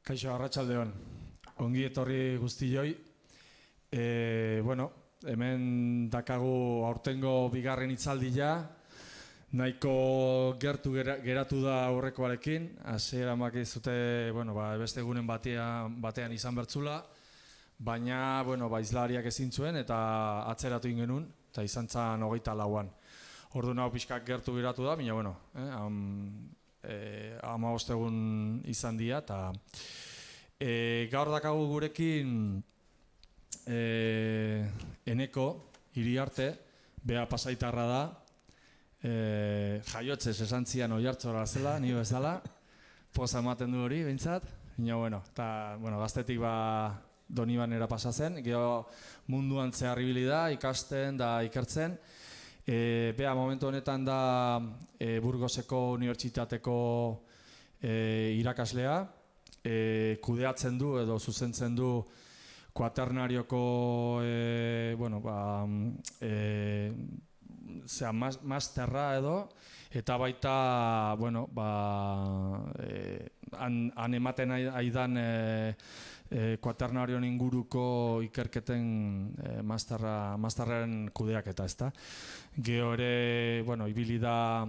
Kaixo, arratsaldeon. Ongi etorri guztioi. Hemen dakagu aurtengo bigarren hitzaldia. Nahiko gertu geratu da aurrekoarekin. Hasieran bakizute, beste egunen batean izan bertzula. Baina, hizlariak ezin zuen eta atzeratu ingenun, eta izan zen 24an. Orduan hau pixkak gertu geratu da, baina, 15 egun izan dira, eta gaur dakagu gurekin Eneko Iriarte, bea Pasaitarra da, jaiotzez esan zian Oiartzora zela, ni bezala, poza ematen du hori, behintzat, eta gaztetik Donibanera pasa zen, gero munduan zehar ibili da, ikasten da ikertzen. Bea momentu honetan da Burgoseko Unibertsitateko irakaslea, kudeatzen du edo zuzentzen du kuaternarioko masterra edo, eta baita han ematen aidan kuaternarion inguruko ikerketen masterren kudeaketa, ezta. Gero ere, ibili da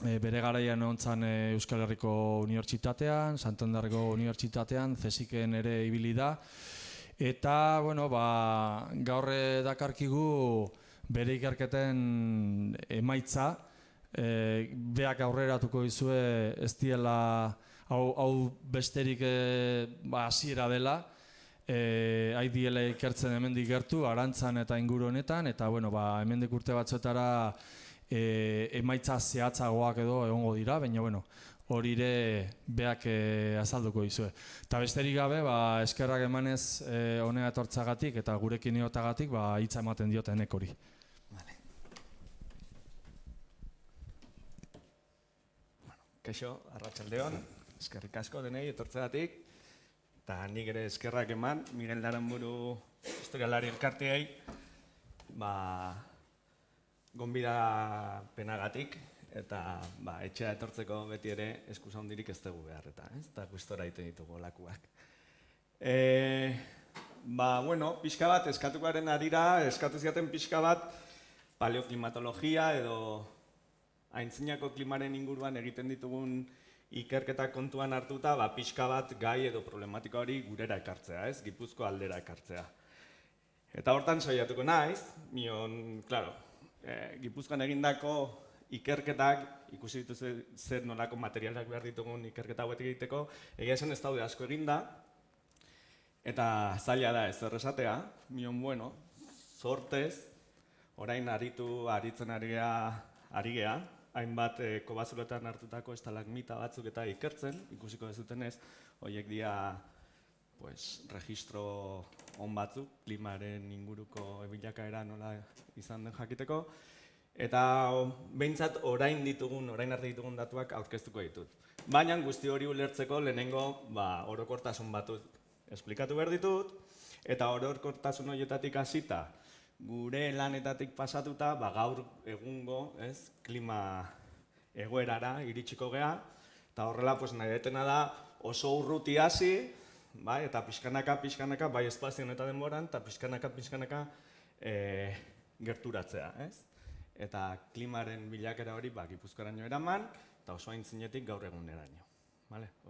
bere garaian ontzan Euskal Herriko Unibertsitatean, Santanderreko Unibertsitatean, CSIC-en ere ibili da. Eta, gaur dakarkigu bere ikerketen emaitza, beak aurreratuko dizue ez diela hau besterik hasiera dela, diela ikertzen hemendik gertu, Arantzan eta inguru honetan, eta hemendik urte batzuetara emaitza zehatzagoak edo egongo dira, baina hori ere beak azalduko dizue. Eta besterik gabe, eskerrak emanez honea etortzagatik eta gurekin eotagatik hitza ematen diot Enekori. Kaixo, arratsaldeon, eskerrik asko denei etortzeagatik, eta nik ere eskerrak eman, Miguel Aranburu historialari elkarteei, gonbidapenagatik, eta etxea etortzeko beti ere eskuz handirik ez dugu behar, eta gustora egiten ditugu olakuak. Pixka bat, eskatukoaren arira, eskatu ziaten pixka bat paleoklimatologia edo aintzinako klimaren inguruan egiten ditugun ikerketak kontuan hartuta, pixka bat gai edo problematika hori gurera ekartzea, Gipuzko aldera ekartzea. Eta hortan saiatuko naiz, Gipuzkoan egindako ikerketak, ikusi dituzu zer nolako materialak behar ditugun ikerketa hauetik egiteko, egia esan ez daude asko eginda, eta zaila da ezer esatea, sortez, orain aritzen ari gea, hainbat kobazuloetan hartutako estalagmita batzuk eta ikertzen, ikusiko dezutenez, horiek dira registro on batzuk, klimaren inguruko bilakaera nola izan den jakiteko, eta behintzat orain arte ditugun datuak aurkeztuko ditut. Baina guzti hori ulertzeko lehenengo orokortasun batut esplikatu behar ditut, eta orokortasun horietatik hasita, gure lanetatik pasatuta, gaur egungo klima egoerara iritsiko gea, eta horrela nahi detena da oso urruti hasi, eta pixkanaka, bai espazioan eta denboran, eta pixkanaka gerturatzea. Eta klimaren bilakera hori Gipuzkoaraino eraman, eta oso aintzinetik gaur eguneraino.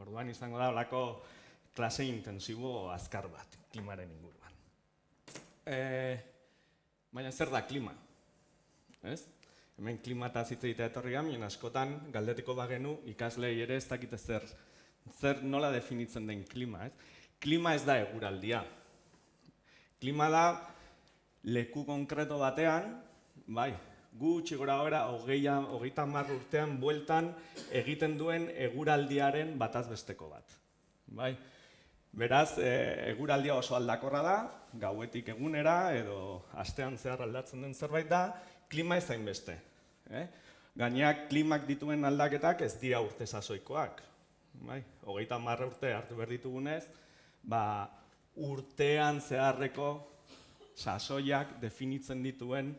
Orduan izango da olako klase intensibo azkar bat klimaren inguruan. Baina zer da klima? Hemen klimataz hitz egitea etorri gamin, askotan galdetiko bagenu ikaslei ere ez dakite zer nola definitzen den klima. Klima ez da eguraldia. Klima da leku konkreto batean, gutxi gora 30 urtean bueltan egiten duen eguraldiaren bataz besteko bat. Beraz, eguraldia oso aldakorra da, gauetik egunera edo astean zehar aldatzen den zerbait da, klima ez hainbeste. Gaineak klimak dituen aldaketak ez dira urte sasoikoak. 30 urte hartu behar ditugunez, urtean zeharreko sasoiak definitzen dituen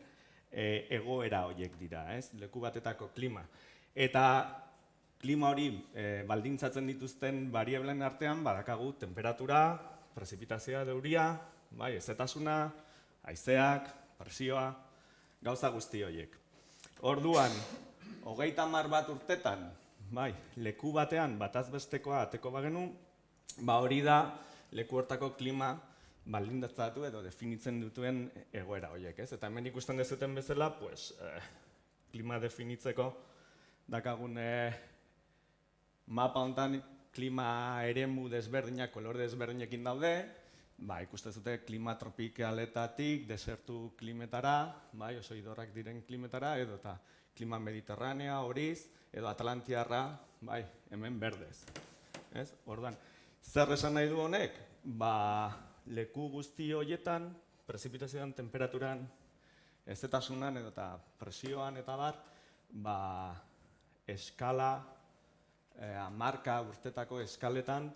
egoera horiek dira, leku batetako klima. Eta klima hori baldintzatzen dituzten variableen artean badakagu temperatura, prezipitazioa, euria, bai, hezetasuna, haizeak, presioa, gauza guzti horiek. Orduan, 30 urtetan, bai, leku batean bataz bestekoa ateko bagenu, hori da leku hortako klima baldintzatu edo definitzen dutuen egoera horiek, ez? Eta hemen ikusten dezuten bezala, klima definitzeko dakagun mapa honetan klima eremu desberdinak, kolore desberdinekin daude, ikusten zute klima tropikaletatik, desertu klimetara, oso idorrak diren klimetara, edo eta klima mediterranea, horiz, edo atlantiarra, hemen berdez. Orduan, zer esan nahi du honek? Leku guzti horietan, prezipitazioan, temperaturan, hezetasunan edo eta presioan eta bar, eskala, hamarka urtetako eskaletan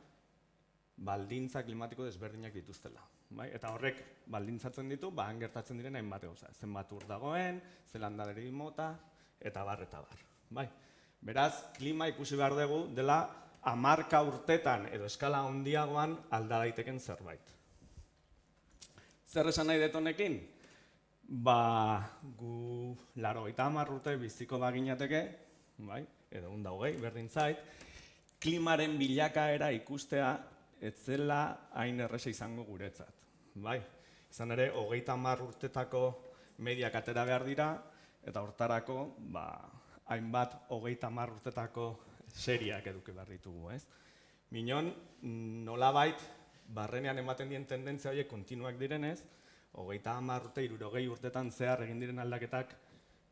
baldintza klimatiko desberdinak dituztela. Eta horrek baldintzatzen ditu, han gertatzen diren hainbat gauza. Zenbat ur dagoen, zelandaleri mota, eta bar. Beraz, klima ikusi behar dugu dela hamarka urtetan edo eskala handiagoan alda daiteken zerbait. Zer esan nahi dut honekin? Gu 80 urte biziko baginateke, edo 120, berdin zait, klimaren bilakaera ikustea ez zela hain erresa izango guretzat. Izan ere, 30 urtetako mediak atera behar dira, eta hortarako, hainbat 30 urtetako seriak eduki behar ditugu, ez? Minon, nolabait, barrenean ematen dien tendentzia horiek kontinuak direnez, 30 urte, 60 urtetan zehar egin diren aldaketak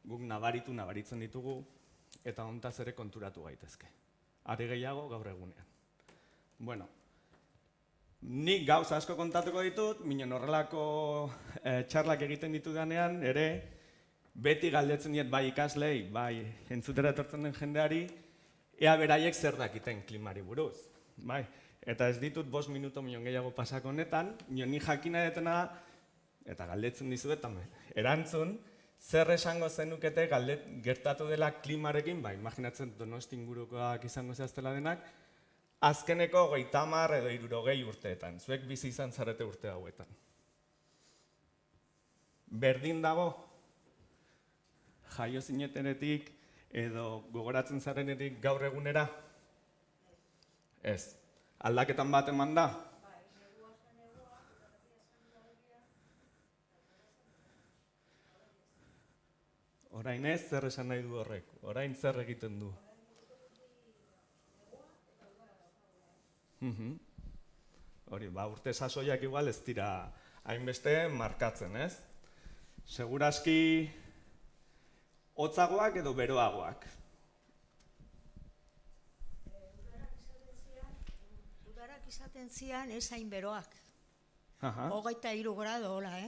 guk nabaritzen ditugu, eta hontaz ere konturatu gaitezke. Are gehiago gaur egunean. Bueno, nik gauza asko kontatuko ditut, minon horrelako txarlak egiten ditudanean, ere, beti galdetzen diet bai ikaslei, bai entzutera etortzen den jendeari, ea beraiek zer dakiten klimari buruz. Eta ez ditut 5 minuto minon gehiago pasako honetan, minon ni jakina detena, eta galdetzen dizuet, erantzun, zer esango zenukete gertatu dela klimarekin, imaginatzen Donosti ingurukoak izango zehaztela denak, azkeneko 30 edo 60 urteetan, zuek bizi izan zarete urte hauetan. Berdin dago, jaio zinetenetik edo gogoratzen zarenetik gaur egunera? Ez. Aldaketan bat eman da? Orain ez, zer esan nahi du horrek? Orain zer egiten du? Hori, urte sasoiak igual ez dira hainbeste markatzen, ez? Segurazki hotzagoak edo beroagoak? Udarak izaten zian ez hain beroak. 23 grado, hola,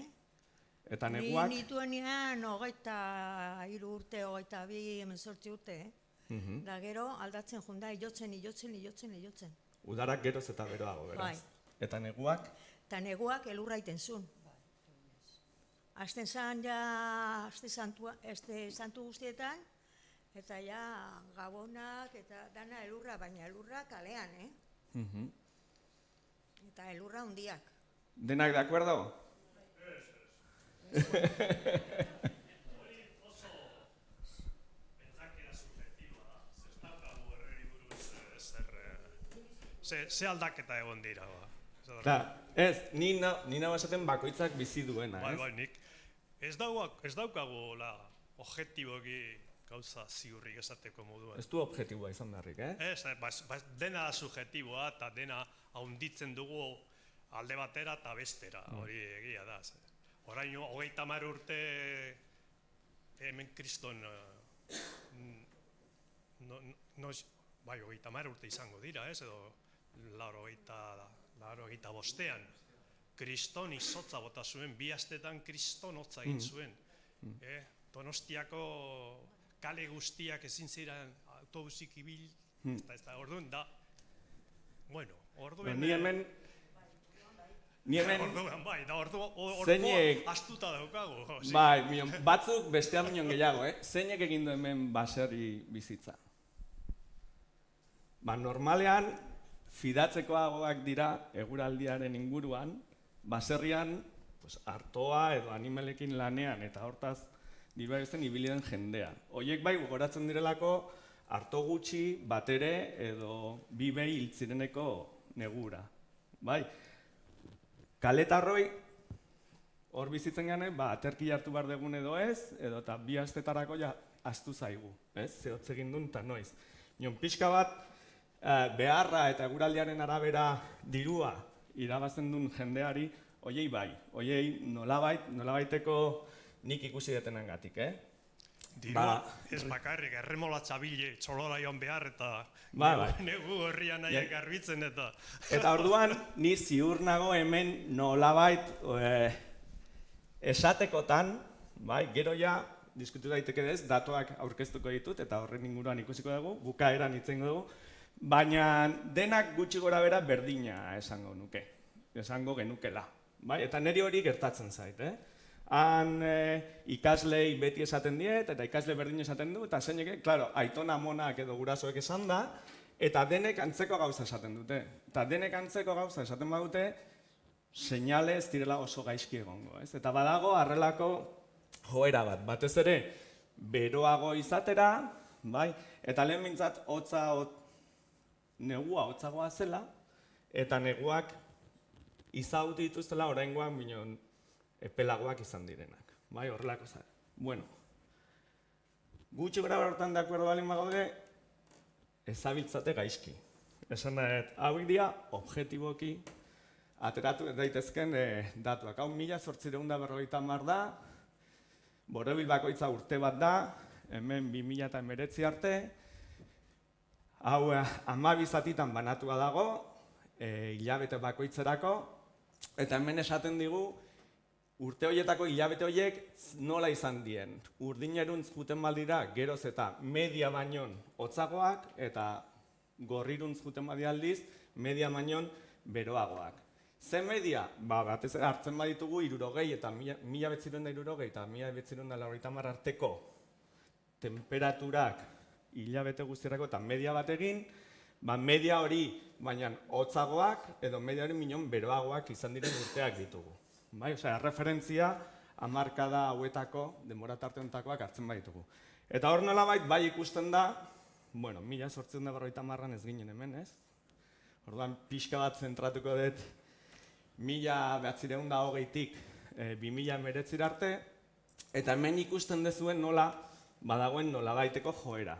Eta neguak? Ni nituenean 23 urte, 22, 18 urte, Da gero aldatzen junda, ilotzen. Udarak geroz eta beroago, beraz. Eta neguak? Eta neguak elurra iten zuen. Azten zan ja, santu guztietan, eta ja gabonak eta dana elurra, baina elurra kalean, Eta elurra hundiak. ¿Denak de acuerdo? Hori oso pentsakera subjektiboa da. Ez daukagu herreri buruz ze aldaketa egon dira. Ez, ni nago esaten bakoitzak bizi duena, ez? Bai, nik. Ez daukagu objektiboki gauza ziurrik esateko moduan. Ez du objektiboa izan beharrik, Ez, dena subjektiboa eta dena haunditzen dugu alde batera eta bestera, hori egia da. Orain, 30 urte hemen kriston, bai, 30 urte izango dira, ez, edo 85ean, kriston izotza bota zuen, 2 astetan kriston hotza egin zuen. Donostiako kale guztiak ezin ziren autobusik ibil, orduan da, bueno, orduen... Ni hemen... Orduan, bai, da orduan astuta daukagu. Bai, batzuk bestean minon gehiago, Zeinek egin du hemen baserri bizitza? Normalean, fidatzekoagoak dira eguraldiaren inguruan, baserrian artoa edo animalekin lanean eta hortaz diru ezten ibili den jendea. Horiek bai gogoratzen direlako arto gutxi, batere edo bi behi hiltzireneko negura. Bai, kaletarroi hor bizitzen gane, aterki hartu behar dugun edo ez, edo eta bi astetarako ja ahaztu zaigu, ez? Zehotz egin duen eta noiz. Pixka bat, beharra eta eguraldiaren arabera dirua irabazten duen jendeari, hoiei bai, hoiei nolabaiteko nik ikusi detenengatik, Dirua ez bakarrik, erremolatza bile, txolora joan behar eta negu horrian nahiak garbitzen eta... Eta orduan, ni ziur nago hemen nolabait esatekotan, gero ja, diskutu daiteke dez, datuak aurkeztuko ditut eta horren inguruan ikusiko dugu, bukaeran itzengo dugu, baina denak gutxi gora bera berdina esango nuke, esango genukela. Eta niri hori gertatzen zait, Han ikaslei beti esaten diet, eta ikasle berdin esaten du, eta zeinek, klaro, aitona monak edo gurasoek esan da, eta denek antzeko gauza esaten dute. Eta denek antzeko gauza esaten badute, seinale ez direla oso gaizki egongo, ez? Eta badago harrelako joera bat, batez ere, beroago izatera, eta lehen mintzat negua hotzagoa zela, eta neguak izauti dituztela oraingoan minon epelagoak izan direnak. Horrelako zara. Bueno, gutxi gara horretan de acuerdo balin bagaude, ezabiltzate gaizki. Esan nahet, hauek dira, objektiboki, ateratu daitezken datuak. Hau 1850 da, borobil bakoitza urte bat da, hemen 2019 arte, hau 12 zatitan banatua dago, hilabete bakoitzerako, eta hemen esaten digu, urte horietako hilabete horiek nola izan dien. Urdineruntz juten baldira geroz eta media bainon hotzagoak eta gorriruntz juten badi aldiz media bainon beroagoak. Ze media? Batez hartzen baditugu 60 eta 1960 eta 1990 arteko temperaturak hilabete guztiarako eta media bat egin, media hori baina hotzagoak edo media hori minon beroagoak izan diren urteak ditugu. Referentzia hamarkada hauetako, denbora tarte honetakoak hartzen baditugu. Eta hor nolabait bai ikusten da, 1850an ez ginen hemen, ez? Orduan pixka bat zentratuko dut 1920tik 2019 arte, eta hemen ikusten dezuen nola badagoen nolabaiteko joera.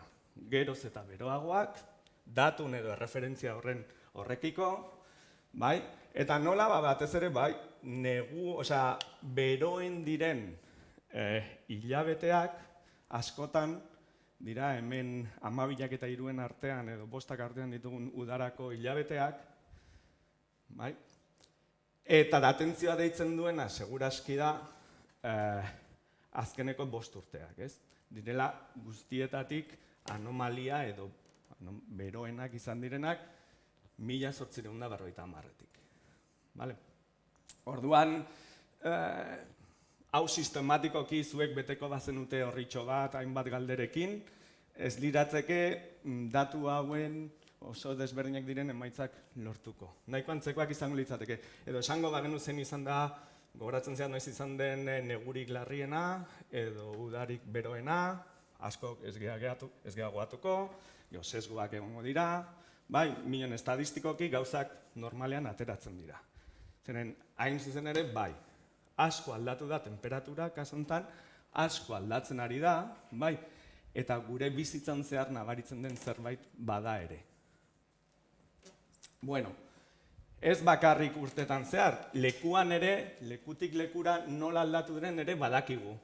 Geroz eta beroagoak, datun edo erreferentzia horrekiko, eta nola batez ere beroen diren hilabeteak askotan dira hemen 12 eta 3 artean edo 5 artean ditugun udarako hilabeteak, eta datentzioa deitzen duena seguraski da azkeneko 5 urteak, ez? Direla guztietatik anomalia edo beroenak izan direnak 1850etik. Orduan, hau sistematikoki zuek beteko bazenute horritxo bat, hainbat galderekin, ez liratzeke datu hauen oso desberdinak diren emaitzak lortuko. Nahiko antzekoak izango litzateke. Edo esango bagenu zen izan da, gogoratzen zean noiz izan den negurik larriena, edo udarik beroena, askok ez gehiagoatuko, sesgoak egongo dira, minon estadistikoki gauzak normalean ateratzen dira. Zeren, hain zuzen ere, asko aldatu da temperatura, kasontan, asko aldatzen ari da, eta gure bizitzan zehar nabaritzen den zerbait bada ere. Bueno, ez bakarrik urtetan zehar, lekuan ere, lekutik lekura nola aldatu diren ere badakigu.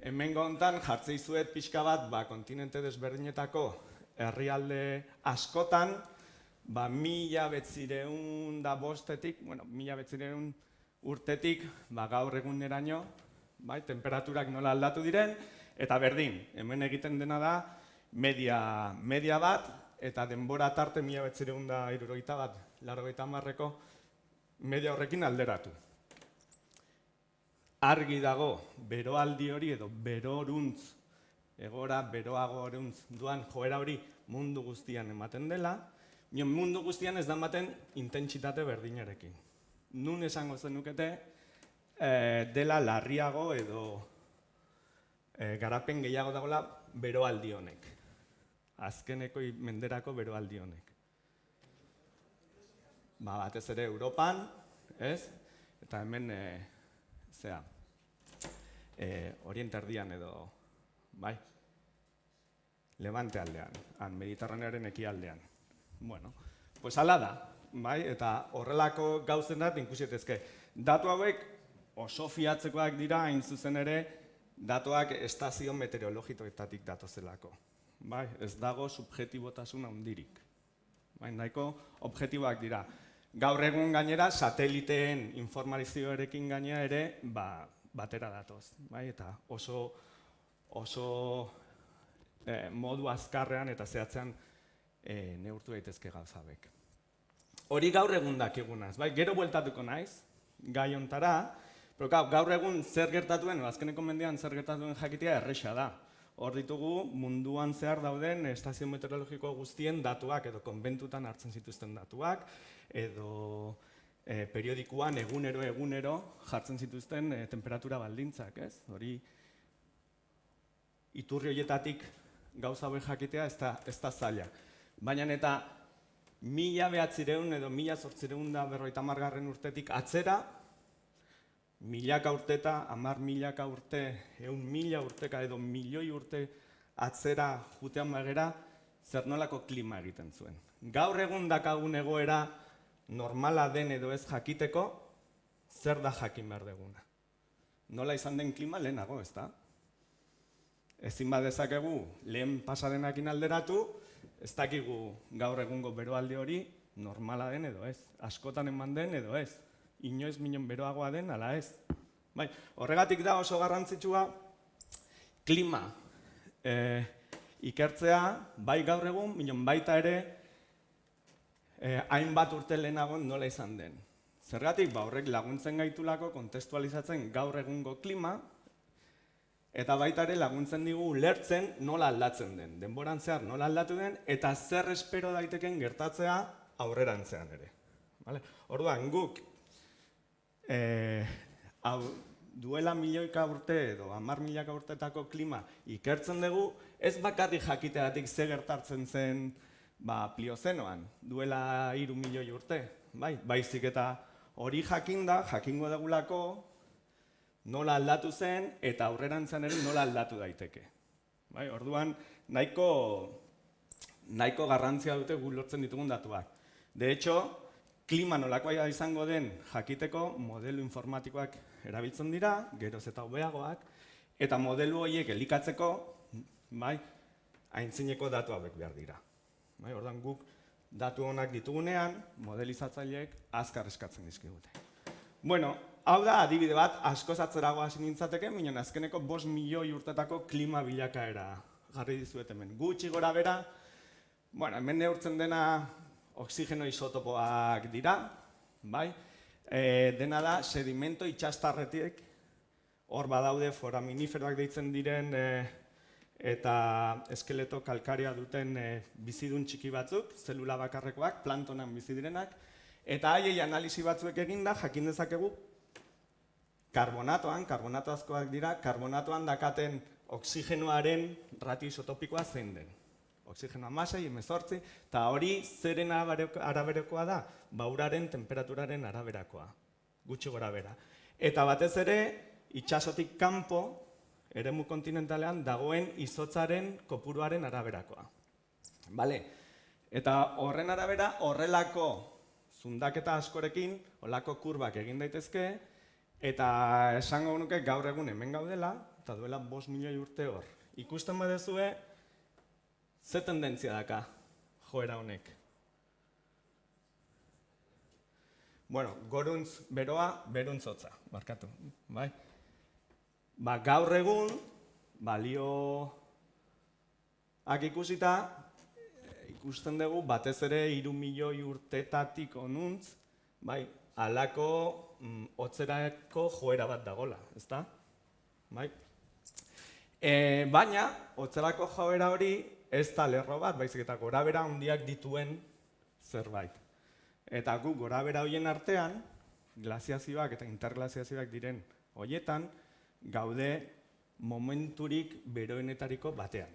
Hemen gontan jartzei zuet pixka bat, kontinente desberdinetako herrialde askotan, 1905 urtetik gaur eguneraino, temperaturak nola aldatu diren, eta berdin, hemen egiten dena da media bat, eta denbora tarte 1970-80ko media horrekin alderatu. Argi dago, beroaldi hori edo beroruntz egora, beroago duan joera hori mundu guztian ematen dela, mundu guztian ez da ematen intentsitate berdinarekin. Nun esango zenukete dela larriago edo garapen gehiago dagoela beroaldi honek. Azkeneko menderako beroaldi honek. Batez ere Europan, ez? Eta hemen, Oriente Erdian edo, bai? Levante aldean, Mediterranearen ekialdean. Bueno, pues hala da, bai? Eta horrelako gauzen dat inkusietezke. Datu hauek oso fiatzekoak dira, hain zuzen ere, datuak estazio meteorologikoetatik datozelako. Bai? Ez dago subjetibotasun handirik. Bai? Nahiko objektiboak dira. Gaur egun gainera, sateliteen informazioarekin gainera ere, batera datoz. Bai? Eta oso modu azkarrean eta zehatzean neurtu daitezke gauzabek. Hori gaur egun dakigunaz, bai? Gero bueltatuko naiz, gai hontara, pero gaur egun zer gertatuen, azkeneko mendean zer gertatuen jakitea erresa da. Hor ditugu munduan zehar dauden estazio meteorologiko guztien datuak edo konbentutan hartzen zituzten datuak edo periodikoan egunero jartzen zituzten temperatura baldintzak, ez? Hori iturri horietatik gauza hauek jakitea ez da zaila. Baina eta 1900 edo 1850 urtetik atzera, milaka urteta, 10.000 urte, 100.000 urteka edo milioi urte atzera jutean bagera, zer nolako klima egiten zuen. Gaur egun dakagun egoera normala den edo ez jakiteko, zer da jakin behar deguna. Nola izan den klima lehenago, ez da? Ezin badezakegu lehen pasadenakin alderatu, ez dakigu gaur egungo beroalde hori normala den edo ez. Askotan eman den edo ez. Inoiz minon beroagoa den, ala ez. Bai, horregatik da oso garrantzitsua klima ikertzea, bai gaur egun, minon baita ere hainbat urte lehenago nola izan den. Zergatik, horrek laguntzen gaitulako kontestualizatzen gaur egungo klima, eta baita ere laguntzen digu ulertzen nola aldatzen den. Denboran zehar nola aldatu den, eta zer espero daiteken gertatzea aurrerantzean ere. Orduan, guk duela milioika urte edo 10.000 urtetako klima ikertzen dugu, ez bakarrik jakiteatik ze gertatzen zen Pliozenoan, duela 3 milioi urte. Baizik eta hori jakingo dugulako nola aldatu zen eta aurrerantzean ere nola aldatu daiteke. Orduan, nahiko garrantzia dute gu lortzen ditugun datuak. De hecho, klima nolakoa izango den jakiteko modelo informatikoak erabiltzen dira, geroz eta hobeagoak, eta modelo horiek elikatzeko, aintzineko datu hauek behar dira. Orduan, guk datu honak ditugunean, modelizatzaileek azkar eskatzen dizkigute. Bueno, hau da adibide bat, askoz atzerago hasi nintzateke, minon azkeneko 5 milioi urtetako klima bilakaera jarri dizuet hemen. Gutxi gora bera, hemen neurtzen dena oxigeno isotopoak dira, dena da sedimento itxastarretik, hor badaude foraminiferoak deitzen diren eta eskeleto kalkaria duten bizidun txiki batzuk, zelula bakarrekoak, plantonan bizi direnak, eta haiei analisi batzuek eginda jakin dezakegu karbonatoazkoak dira, karbonatoan dakaten oxigenoaren ratio isotopikoa zein den. Oxigenoa 6, 18, eta hori zeren araberekoa da, uraren temperaturaren araberakoa, gutxi gora bera. Eta batez ere, itxasotik kanpo, eremu kontinentalean dagoen izotzaren kopuruaren araberakoa. Eta horren arabera, horrelako zundaketa askorekin, horrelako kurbak egin daitezke, eta esango nuke gaur egun hemen gaudela, eta duela 5 milioi urte hor. Ikusten badezue, ze tendentzia daka joera honek? Goruntz beroa, beruntz hotza, barkatu. Gaur egun, balioak ikusita, ikusten dugu batez ere 3 milioi urtetatik onuntz, halako hotzerako joera bat dagola, ezta? Baina, hotzerako joera hori ez da lerro bat, baizik eta gorabera handiak dituen zerbait. Eta gu gorabera horien artean, glaziazioak eta interglaziazioak diren horietan, gaude momenturik beroenetariko batean.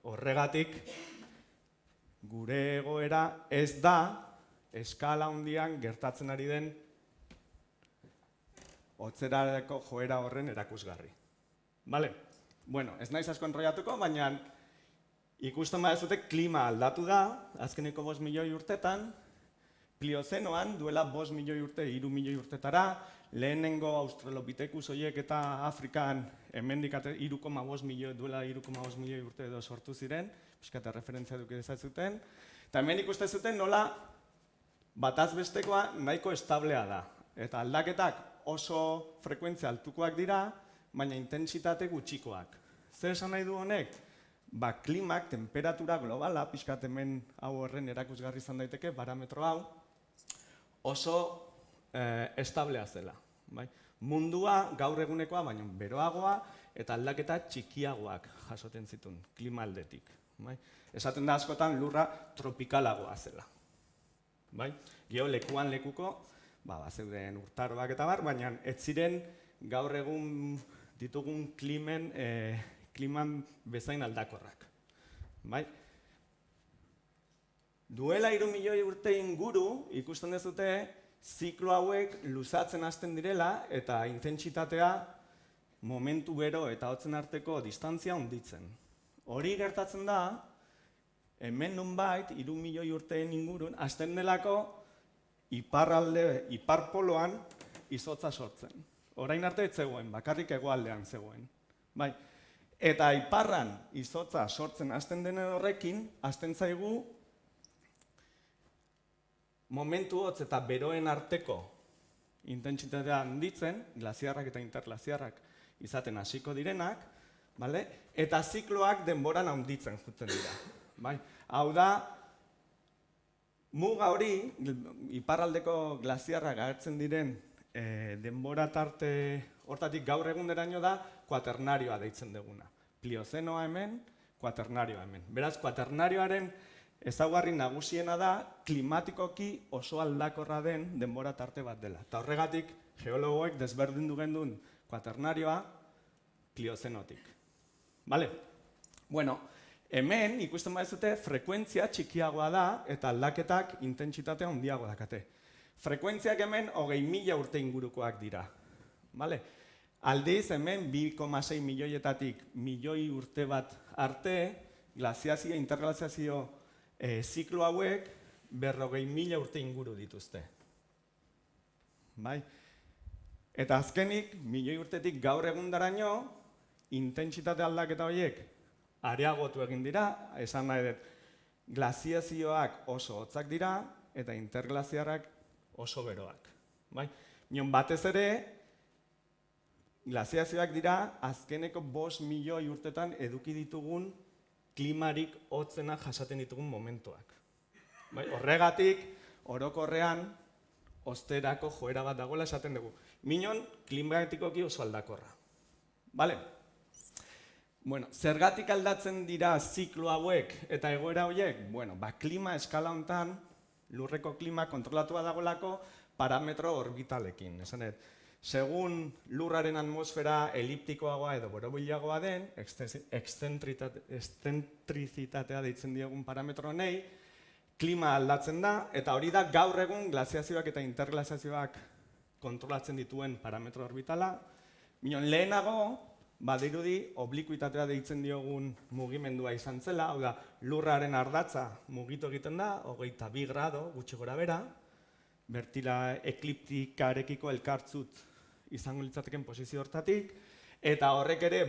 Horregatik, gure egoera ez da eskala handian gertatzen ari den hotzerako joera horren erakusgarri. Bale? Bueno, ez naiz asko enrollatuko, baina ikusten baduzue klima aldatu da, azkeneko 5 milioi urtetan, Pliozenoan, duela 5 milioi urte, 3 milioi urtetara, lehenengo Australopithecus horiek eta Afrikan hemendik 3,5 milioi, duela 3,5 milioi urte edo sortu ziren, pixkate referentzia duke dezazuten, eta hemen ikusten zuten nola bataz bestekoa nahiko establea da. Eta aldaketak oso frekuentzia altukoak dira, baina intentsitate gutxikoak. Zer esan nahi du honek? Klimak, temperatura globala, pixkat hemen hau horren erakusgarri izan daiteke, parametro hau, oso establea zela. Mundua gaur egunekoa, baina beroagoa eta aldaketa txikiagoak jasoten zituen, klima aldetik. Esaten da askotan lurra tropikalagoa zela. Gero lekuan lekuko, zeuden urtaroak eta bar, baina ez ziren gaur egun ditugun kliman bezain aldakorrak. Duela 3 milioi urte inguru ikusten dezute ziklo hauek luzatzen hasten direla eta intentsitatea momentu bero eta hotzen arteko distantzia handitzen. Hori gertatzen da, hemen nonbait 3 milioi urteen ingurun hasten delako iparpoloan izotza sortzen. Orain arte ez zegoen, bakarrik hegoaldean zegoen. Eta iparran izotza sortzen hasten den horrekin, hasten zaigu momentu hotz eta beroen arteko intentsitatea handitzen, glaziarrak eta interglaziarrak izaten hasiko direnak, eta zikloak denboran handitzen jotzen dira. Hau da, muga hori, iparraldeko glaziarrak agertzen diren denbora tarte hortatik gaur egunderaino da kuaternarioa deitzen duguna. Pliozenoa hemen, kuaternarioa hemen. Beraz, kuaternarioaren ezaugarri nagusiena da klimatikoki oso aldakorra den denbora tarte bat dela. Eta horregatik, geologoek desberdindu genduen kuaternarioa pliozenotik. Bueno, hemen ikusten baduzue frekuentzia txikiagoa da eta aldaketak intentsitatea handiago dakate. Frekuentziak hemen 20.000 urte ingurukoak dira. Aldiz hemen 2,6 milioietatik milioi urte bat arte, glaziazio, interglaziazio ziklo hauek 40.000 urte inguru dituzte. Eta azkenik, milioi urtetik gaur egundaraino, intentsitate aldaketa horiek areagotu egin dira, esan nahi dut, glaziazioak oso hotzak dira eta interglaziarrak oso beroak. Mion batez ere, glaziazioak dira azkeneko 5 milioi urtetan eduki ditugun klimarik hotzena jasaten ditugun momentuak. Horregatik, orokorrean, osterako joera bat dagoela esaten dugu. Minon, klimatikoki oso aldakorra. Zergatik aldatzen dira ziklo hauek eta egoera horiek? Klima eskala hontan, lurreko klima kontrolatua dagoelako parametro orbitalekin. Segun lurraren atmosfera eliptikoagoa edo borobilagoa den, exzentrizitatea deitzen diogun parametro honei, klima aldatzen da, eta hori da gaur egun glaziazioak eta interglaziazioak kontrolatzen dituen parametro orbitala. Minon lehenago, badirudi oblikuitatea deitzen diogun mugimendua izan zela, hau da, lurraren ardatza mugitu egiten da, 22 grado gutxi gora bera, bertila ekliptikarekiko elkartzut izango litzateken posizio hortatik, eta horrek ere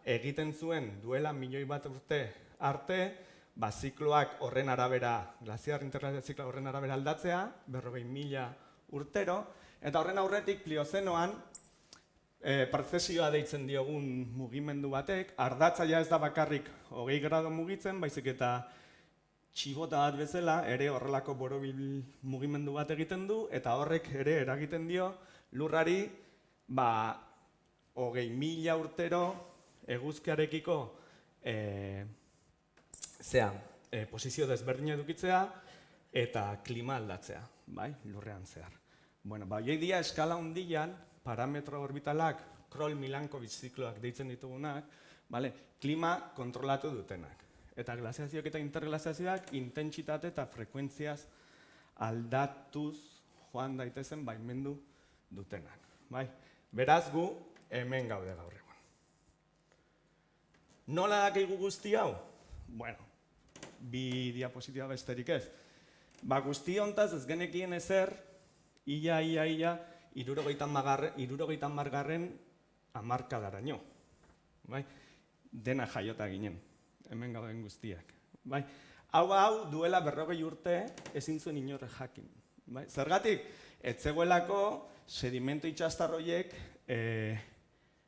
egiten zuen duela milioi bat urte arte, zikloak horren arabera, glaziar interglaziar zikloak horren arabera aldatzea, 40.000 urtero, eta horren aurretik pliozenoan, perzesioa deitzen diogun mugimendu batek, ardatza ja ez da bakarrik 20 grado mugitzen, baizik eta txibota bat bezala, ere horrelako borobil mugimendu bat egiten du, eta horrek ere eragiten dio lurrari 20.000 urtero eguzkiarekiko posizio desberdina edukitzea eta klima aldatzea, bai, lurrean zehar. Bueno, horiek dira eskala hundian, parametro orbitalak, Kroll-Milankovic zikloak deitzen ditugunak, klima kontrolatu dutenak. Eta glaziazioak eta interglaziazioak intentsitate eta frekuentziaz aldatuz joan daitezen baimendu dutenak. Beraz gu hemen gaude gaur egun. Nola dakigu guzti hau? Bueno, bi diapositiba besterik ez. Guzti hontaz ez genekien ezer, ia, 70. hamarkadaraino. Dena jaiota ginen, hemen gauden guztiak. Hau duela 40 urte ezin zuen inorre jakin. Zergatik, ez zegoelako sedimentu itxastarroiek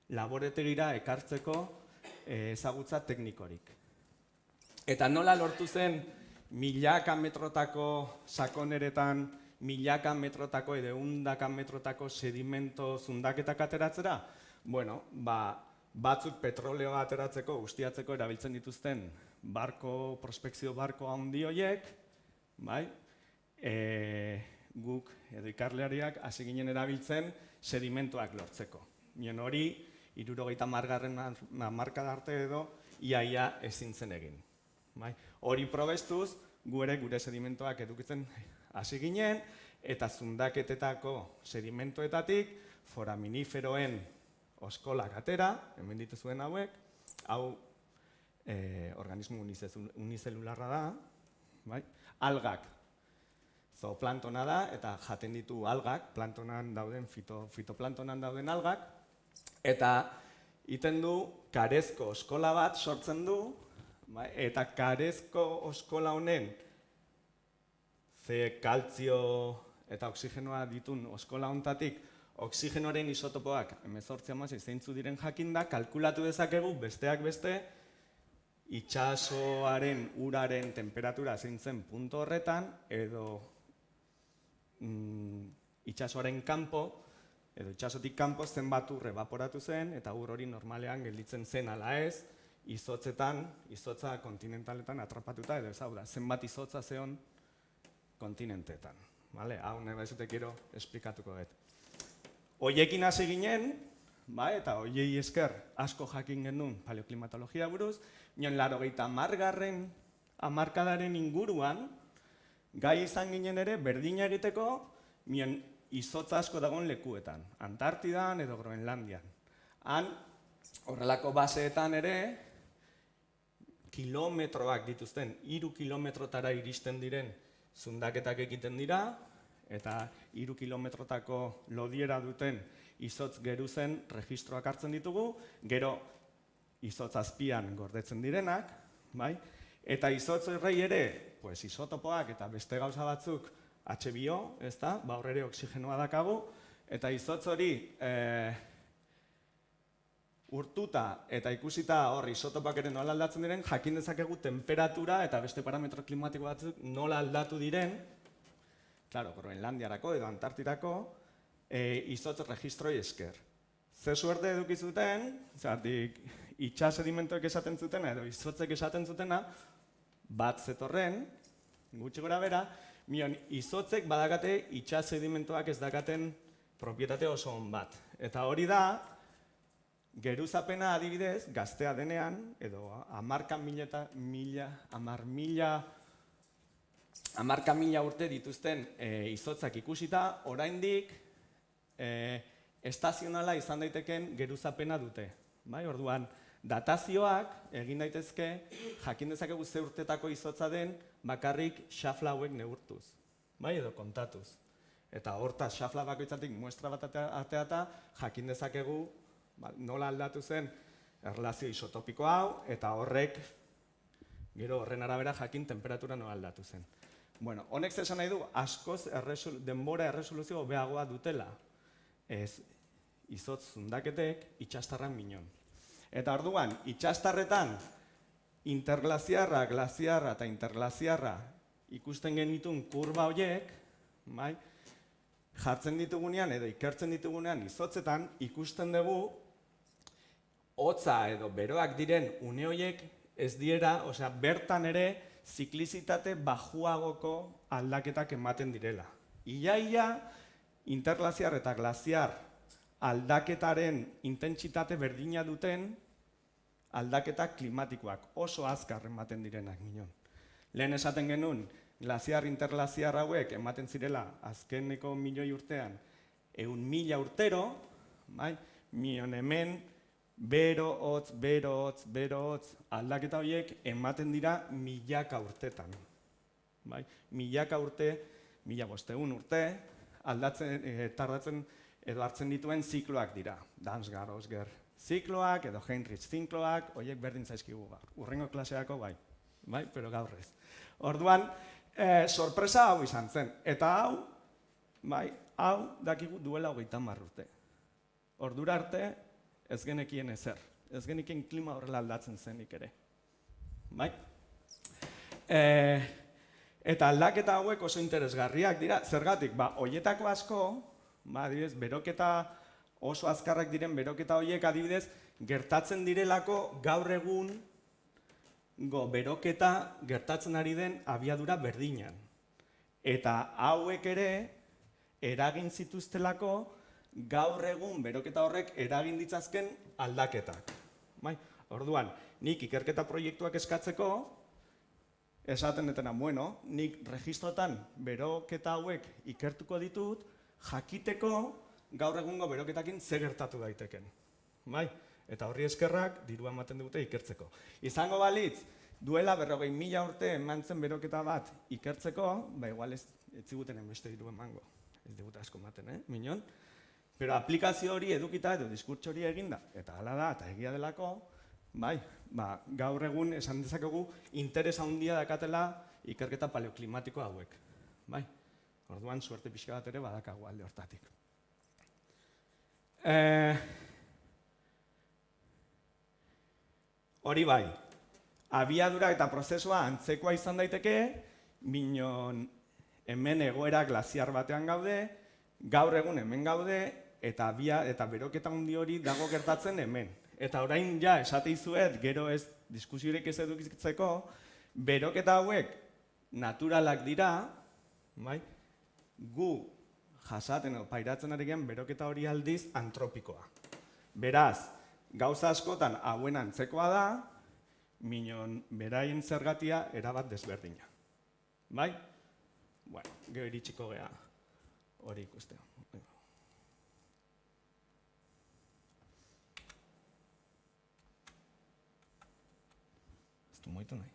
laborategira ekartzeko ezagutza teknikorik. Eta nola lortu zen milaka metrotako sakoneretan, milaka metrotako edo 100 metrotako sedimento zundaketak ateratzera? Bueno, batzuk petroleoa ateratzeko, ustiatzeko erabiltzen dituzten prospekzio barko handi horiek, guk edo ikarleariak hasi ginen erabiltzen sedimentoak lortzeko. Mien hori, 70. hamarkada arte edo, ia ezin zen egin. Hori probestuz, gu ere gure sedimentoak edukitzen hasi ginen, eta zundaketetako sedimentoetatik foraminiferoen oskolak atera, hemen dituzuen hauek, hau organismo unizelularra da, algak zooplanktona da, eta jaten ditu algak, planktonan dauden, fitoplanktonan dauden algak, eta iten du karezko oskola bat sortzen du, eta karezko oskola honen ze kaltzio eta oksigenoa ditun oskola honetatik oksigenoaren isotopoak 18 zeintzu diren jakinda, kalkulatu dezakegu besteak beste itxasoaren uraren temperatura zein zen puntu horretan edo itxasoaren kanpo edo itxasotik kanpo zenbat ur ebaporatu zen eta ur hori normalean gelditzen zen ala ez, izotza kontinentaletan atrapatuta edo ez hau da, zenbat izotza zeon kontinentetan. Hau nahi baizute gero esplikatuko dut. Hoiekin hasi ginen, eta hoiei esker asko jakin genuen paleoklimatologia buruz, nion 80. hamarkadaren inguruan, gai izan ginen ere berdina egiteko, nion izotza asko dagoen lekuetan, Antartidan edo Groenlandian. Han, horrelako baseetan ere, kilometroak dituzten, 3 kilometrotara iristen diren zundaketak egiten dira, eta 3 kilometrotako lodiera duten izotz geruzen registroak hartzen ditugu, gero izotz azpian gordetzen direnak, eta izotz horrei ere, isotopoak eta beste gauza batzuk H2O, hor ere oksigenoa dakagu, eta izotz hori urtuta eta ikusita hor isotopak ere nola aldatzen diren, jakin dezakegu temperatura eta beste parametro klimatiko batzuk nola aldatu diren, Groenlandiarako edo Antartirako izotz registroi esker. Ze suerte edukizuten, itxas sedimentoek esaten zutena edo izotzek esaten zutena, bat zetorren, gutxi gora bera, izotzek badakate itxas sedimentoak ez dakaten propietate oso on bat. Eta hori da, geruzapena adibidez, gaztea denean, edo 10.000 urte dituzten izotzak ikusita, oraindik estazionala izan daiteken geruzapena dute. Orduan, datazioak egin daitezke, jakin dezakegu ze urtetako izotza den, bakarrik xafla hauek neurtuz, edo kontatuz. Eta hortaz, xafla bakoitzatik muestra bat ateata, jakin dezakegu nola aldatu zen erlazio isotopiko hau, eta horrek, gero horren arabera jakin temperatura nola aldatu zen. Honek zesan nahi du, askoz denbora erresoluzio hobeagoa dutela izotz zundaketek itxastarrak minon. Eta orduan, itxastarretan interglaziarra, glaziarra eta interglaziarra ikusten genitun kurba horiek, jartzen ditugunean edo ikertzen ditugunean izotzetan ikusten dugu hotza edo beroak diren une horiek ez diera, osea, bertan ere ziklizitate bajuagoko aldaketak ematen direla. Ia, interglaziar eta glaziar aldaketaren intentsitate berdina duten aldaketa klimatikoak, oso azkar ematen direnak minon. Lehen esaten genuen, glaziar-interglaziar hauek ematen zirela azkeneko milioi urtean 100.000 urtero, bai? Minon hemen, bero hotz, aldaketa horiek ematen dira milaka urtetan. Bai? Milaka urte, 1500 urte, tardatzen edo hartzen dituen zikloak dira. Dansgaard-Osger zikloak edo Heinrich zikloak, horiek berdin zaizkigu gaur. Hurrengo klaseako bai, pero gaur ez. Orduan, sorpresa hau izan zen. Eta hau dakigu duela 30 urte. Ordura arte, ez genekien ezer. Ez genekien klima horrela aldatzen zenik ere. Bai? Eta aldaketa hauek oso interesgarriak dira. Zergatik, horietako asko, adibidez, beroketa oso azkarrak diren beroketa horiek adibidez, gertatzen direlako gaur egun beroketa gertatzen ari den abiadura berdinan. Eta hauek ere eragin zituztelako gaur egun beroketa horrek eragin ditzazken aldaketak. Orduan, nik ikerketa proiektuak eskatzeko, esaten detena, nik registrotan beroketa hauek ikertuko ditut, jakiteko gaur egungo beroketakin ze gertatu daiteken. Eta horri eskerrak dirua ematen dute ikertzeko. Izango balitz, duela 40.000 urte eman zen beroketa bat ikertzeko, igual ez ziguten enbeste diru emango. Ez digute asko ematen, minon? Pero aplikazio hori edukita edo diskurtso hori eginda, eta hala da, eta egia delako, gaur egun esan dezakegu interesa handia dakatela ikerketa paleoklimatiko hauek. Orduan, suerte pixka bat ere badakagu alde hortatik. Hori bai, abiadura eta prozesua antzekoa izan daiteke, minon hemen egoera glaziar batean gaude, gaur egun hemen gaude, eta beroketa handi hori dago gertatzen hemen. Eta orain ja, esate izuet, gero ez diskusiorik ez edukitzeko, beroketa hauek naturalak dira, gu jasaten edo pairatzen ari gen beroketa hori aldiz antropikoa. Beraz, gauza askotan hauen antzekoa da, minon beraien zergatia erabat desberdina. Gero iritsiko gea hori ikustea. Ez du moitu nahi.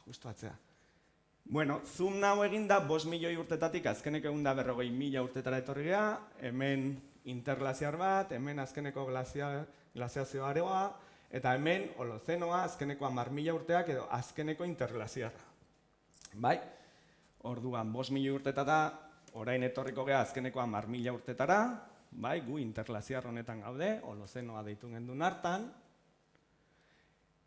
Justo atzea. Zoom nahu eginda 5 milioi urtetatik azkeneko 140.000 urtetara etorri geha, hemen interglaziar bat, hemen azkeneko glaziazioareoa, eta hemen holozenoa azkeneko 10.000 urteak edo azkeneko interglaziarra. Orduan, 5 milioi urtetara, orain etorriko geha azkeneko 10.000 urtetara, gu interglaziar honetan gaude, holozenoa deitu gendun hartan,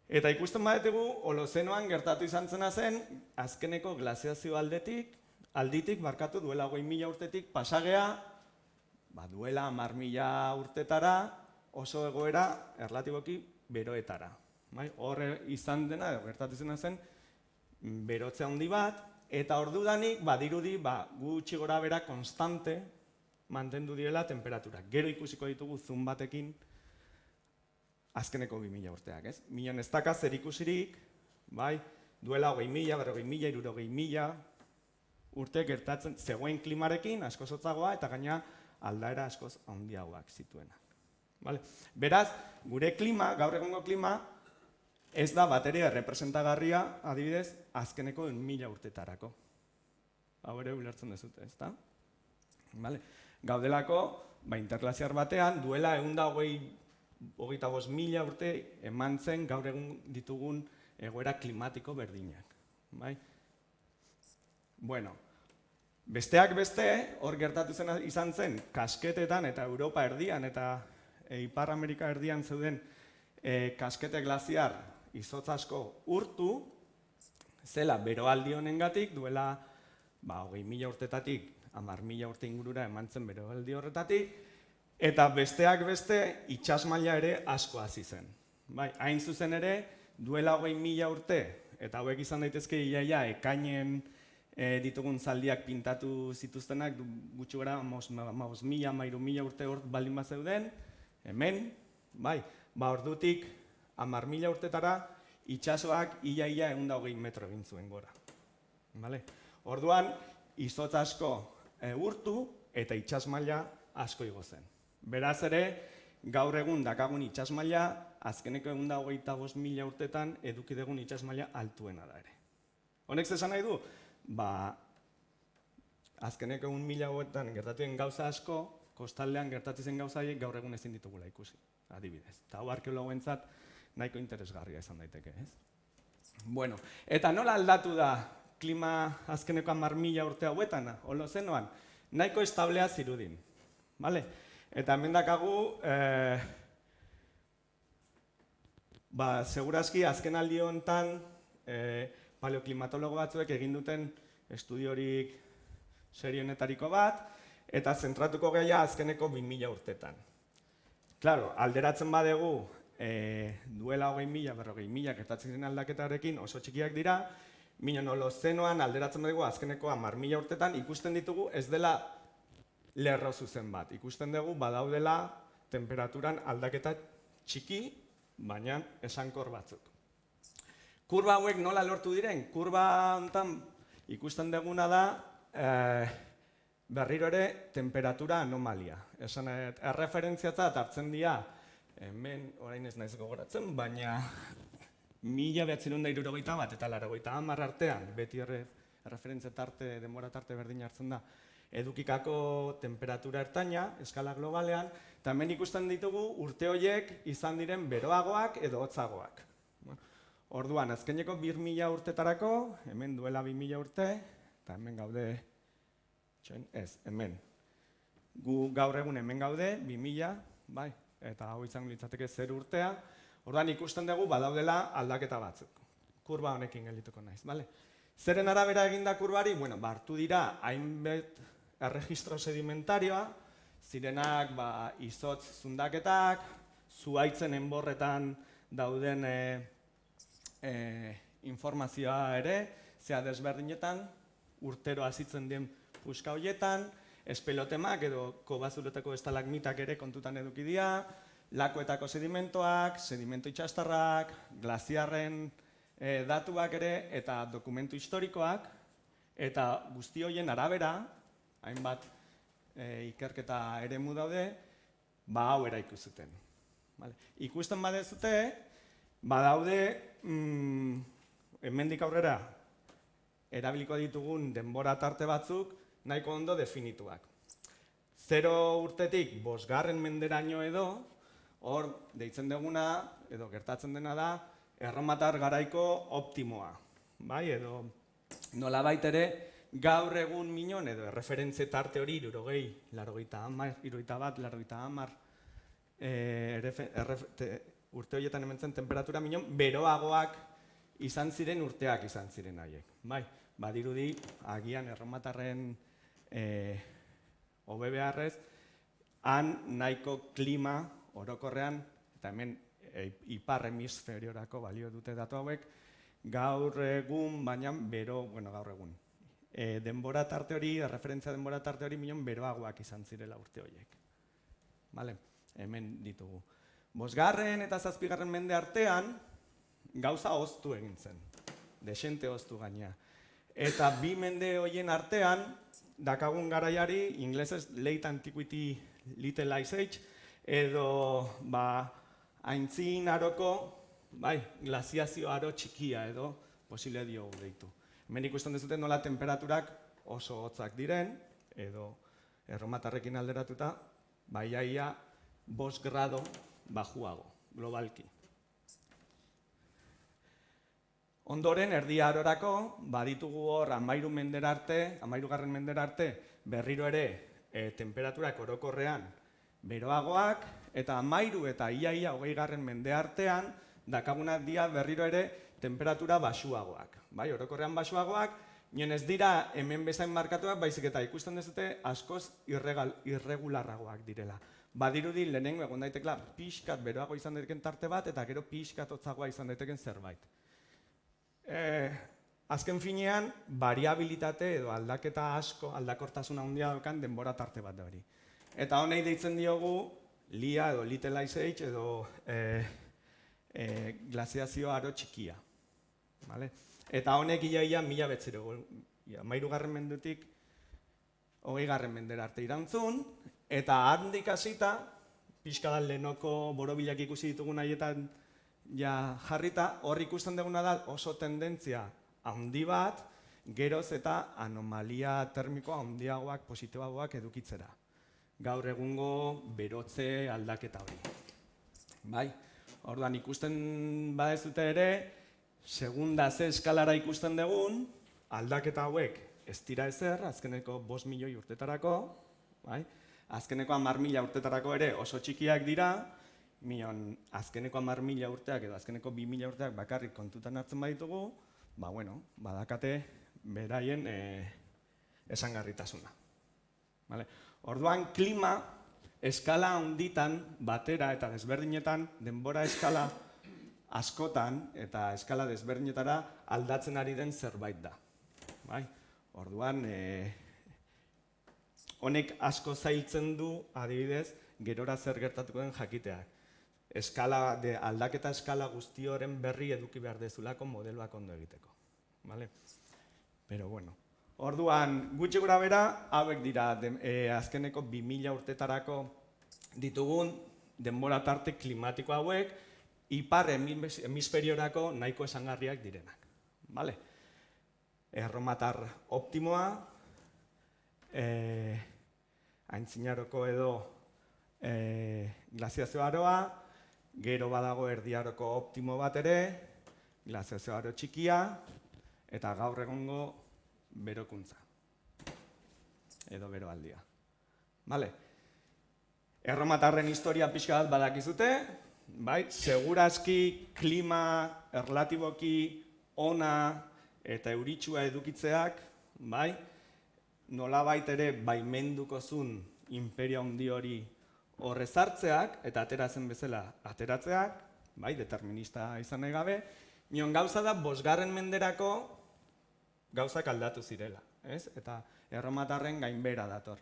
eta ikusten badetegu, holozenoan gertatu izan zena zen, azkeneko glaziazio alditik barkatu duela 20.000 urtetik, pasagea, duela 10.000 urtetara, oso egoera erlatiboki beroetara. Horre izan dena, gertatu izan zen, berotze handi bat, eta ordudanik, badirudi, gutxi gora bera konstante mantendu direla temperatura. Gero ikusiko ditugu zoom batekin, azkeneko 2.000 urteak, ez? Minon ez daka zer ikusirik, duela 20.000, 40.000, 60.000 urte gertatzen zegoen klimarekin, asko zotzagoa, eta gaina aldaera askoz handiagoak zituenak. Beraz, gure klima, gaur egungo klima, ez da bateria representagarria, adibidez, azkeneko 1.000 urtetarako. Hau ere ulertzen dezute, ez da? Gaudelako, interglaziar batean, duela 125.000 urte eman zen gaur egun ditugun egoera klimatiko berdinak. Besteak beste, hor gertatu izan zen, kasketetan eta Europa erdian eta Ipar Amerika erdian zeuden kaskete glaziar izotz asko urtu, zela beroaldi honengatik duela 20.000 urtetatik 10.000 urte ingurura eman zen beroaldi horretatik, eta besteak beste itsasmaila ere asko hazi zen. Bai, hain zuzen ere, duela 20.000 urte, eta hauek izan daitezke iaia ekainen ditugun zaldiak pintatu zituztenak, gutxi gara 5.000, 13.000 urte hor baldin bat zeuden, hemen, bai, ordutik 10.000 urtetara itsasoak ia 120 metro egin zuen gora. Vale? Orduan, izotz asko urtu eta itsasmaila asko igo zen. Beraz ere, gaur egun dakagun itsasmaila, azkeneko 125.000 urtetan eduki dugun itsasmaila altuena da ere. Honek esan nahi du? Azkeneko 1.000 hauetan gertatuen gauza asko, kostaldean gertatzen gauza haiek gaur egun ezin ditugula ikusi, adibidez. Eta hau arkeologoentzat nahiko interesgarria izan daiteke, ez? Bueno, eta nola aldatu da klima azkeneko 10.000 urte hauetan, Holozenoan? Nahiko establea zirudin, bale? Eta hemen dakagu, segurazki azken aldi honetan paleoklimatologo batzuek egin duten estudiorik serionetariko bat, eta zentratuko gehiago azkeneko 2.000 urtetan. Claro, alderatzen badegu duela 20.000, 40.000 gertatzen den aldaketarekin oso txikiak dira, minon Holozenoan alderatzen badegu azkeneko 10.000 urtetan ikusten ditugu ez dela lerro zuzen bat. Ikusten dugu badaudela temperaturan aldaketa txiki, baina esankor batzuk. Kurba hauek nola lortu diren? Kurba honetan ikusten duguna da berriro ere temperatura anomalia. Esan erreferentziatzat hartzen dira, hemen orain ez naiz gogoratzen, baina 1971 eta 1980 artean, beti erreferentzia tarte, denbora tarte berdin hartzen da, edukikako temperatura ertaina, eskala globalean, eta hemen ikusten ditugu urte horiek izan diren beroagoak edo hotzagoak. Orduan, azkeneko 2.000 urtetarako, hemen duela 2.000 urte, eta hemen gaude, hemen. Gu gaur egun hemen gaude, 2.000, bai, eta hau izango litzateke 0 urtea, orduan ikusten dugu badaudela aldaketa batzuk. Kurba honekin geldituko naiz, bale? Zeren arabera eginda kurbari? Bueno, hartu dira hainbat erregistro sedimentarioa, zirenak izotz zundaketak, zuhaitzen enborretan dauden informazioa ere, zea desberdinetan, urtero azitzen den puska horietan, espelotemak edo kobazuretako estalagmitak ere kontutan eduki dira, lakoetako sedimentoak, sedimento itxastarrak, glaziarren datuak ere eta dokumentu historikoak, eta guzti horien arabera, hainbat ikerketa eremu daude, hau eraikuzuten. Ikusten badezute, badaude, hemendik aurrera, erabiliko ditugun denbora tarte batzuk, nahiko ondo definituak. 0 urtetik 5. menderaino edo, hor deitzen duguna, edo gertatzen dena da, erromatar garaiko optimoa. Bai, edo nolabait ere, gaur egun minon, edo erreferentze tarte hori, 60, 81, urte horietan hemen zen temperatura minon, beroagoak izan ziren urteak izan ziren haiek. Bai, badirudi, agian erromatarren hobe beharrez, han nahiko klima orokorrean, eta hemen ipar hemisferiorako balio dute datu hauek, gaur egun, baina gaur egun. Denbora tarte hori, referentzia denbora tarte hori, minon beroagoak izan zirela urte horiek. Hemen ditugu. 5. eta 7. mende artean, gauza oztu egin zen. Desente oztu gaina. Eta 2 mende horien artean, dakagun garaiari, inglesez Late Antiquity, Little Ice Age, edo aintzin aroko, glaziazio aro txikia edo posible diogu deitu. Hemen ikusten dezuten nola temperaturak oso hotzak diren, edo erromatarrekin alderatuta, iaia 5 grado bajuago, globalki. Ondoren, erdi arorako, baditugu hor 13. mendera arte, berriro ere temperaturak orokorrean beroagoak, eta 13 eta ia 20. mende artean dakagunak dira berriro ere temperatura baxuagoak. Bai, orokorrean baxuagoak, nien ez dira hemen bezain markatuak, baizik eta ikusten dezute askoz irregularragoak direla. Badirudi lehenengo egon daitekela pixkat beroago izan daiteken tarte bat, eta gero pixkat hotzagoa izan daiteken zerbait. Azken finean, variabilitate edo aldaketa asko, aldakortasuna handia daukan denbora tarte bat da hori. Eta honei deitzen diogu LIA edo Little Ice Age edo glaziazio aro txikia. Vale? Eta honek ia 1300 mendutik 20. mendera arte irantzun, eta handik hasita, pixka da lehenoko borobilak ikusi ditugun haietan ja jarrita, hor ikusten duguna da oso tendentzia handi bat, geroz eta anomalia termikoa handiagoak, positiboagoak edukitzera. Gaur egungo berotze aldaketa hori. Bai? Orduan ikusten badezute ere, segunda ze eskalara ikusten dugun, aldaketa hauek ez dira ezer, azkeneko 5 milioi urtetarako, bai? Azkeneko 10.000 urtetarako ere oso txikiak dira, azkeneko 10.000 urteak edo azkeneko 2.000 urteak bakarrik kontutan hartzen baditugu, badakate beraien esangarritasuna. Vale? Orduan, klima eskala handitan batera eta desberdinetan, denbora eskala askotan eta eskala desberdinetara aldatzen ari den zerbait da. Bai? Orduan, honek asko zailtzen du, adibidez, gerora zer gertatuko den jakiteak. Aldaketa eskala guzti horren berri eduki behar dezulako modeloak ondo egiteko. Vale? Pero bueno. Orduan, gutxi gora bera, hauek dira azkeneko 2000 urtetarako ditugun denbora tarte klimatiko hauek, ipar hemisferiorako nahiko esangarriak direnak. Vale? Erromatar optimoa, aintzinaroko edo glaziazio aroa, gero badago erdiaroko optimo bat ere, glaziazio aro txikia, eta gaur egongo berokuntza. Edo beroaldia. Vale? Erromatarren historia pixka bat badakizute, bai? Segurazki klima erlatiboki ona eta euritsua edukitzeak, bai? Nolabait ere baimenduko zuen imperio handi hori horrezartzeak eta ateratzen bezala ateratzeak, bai, determinista izan nahi gabe, nion gauza da 5. menderako gauzak aldatu zirela, ez? Eta erromatarren gainbera dator.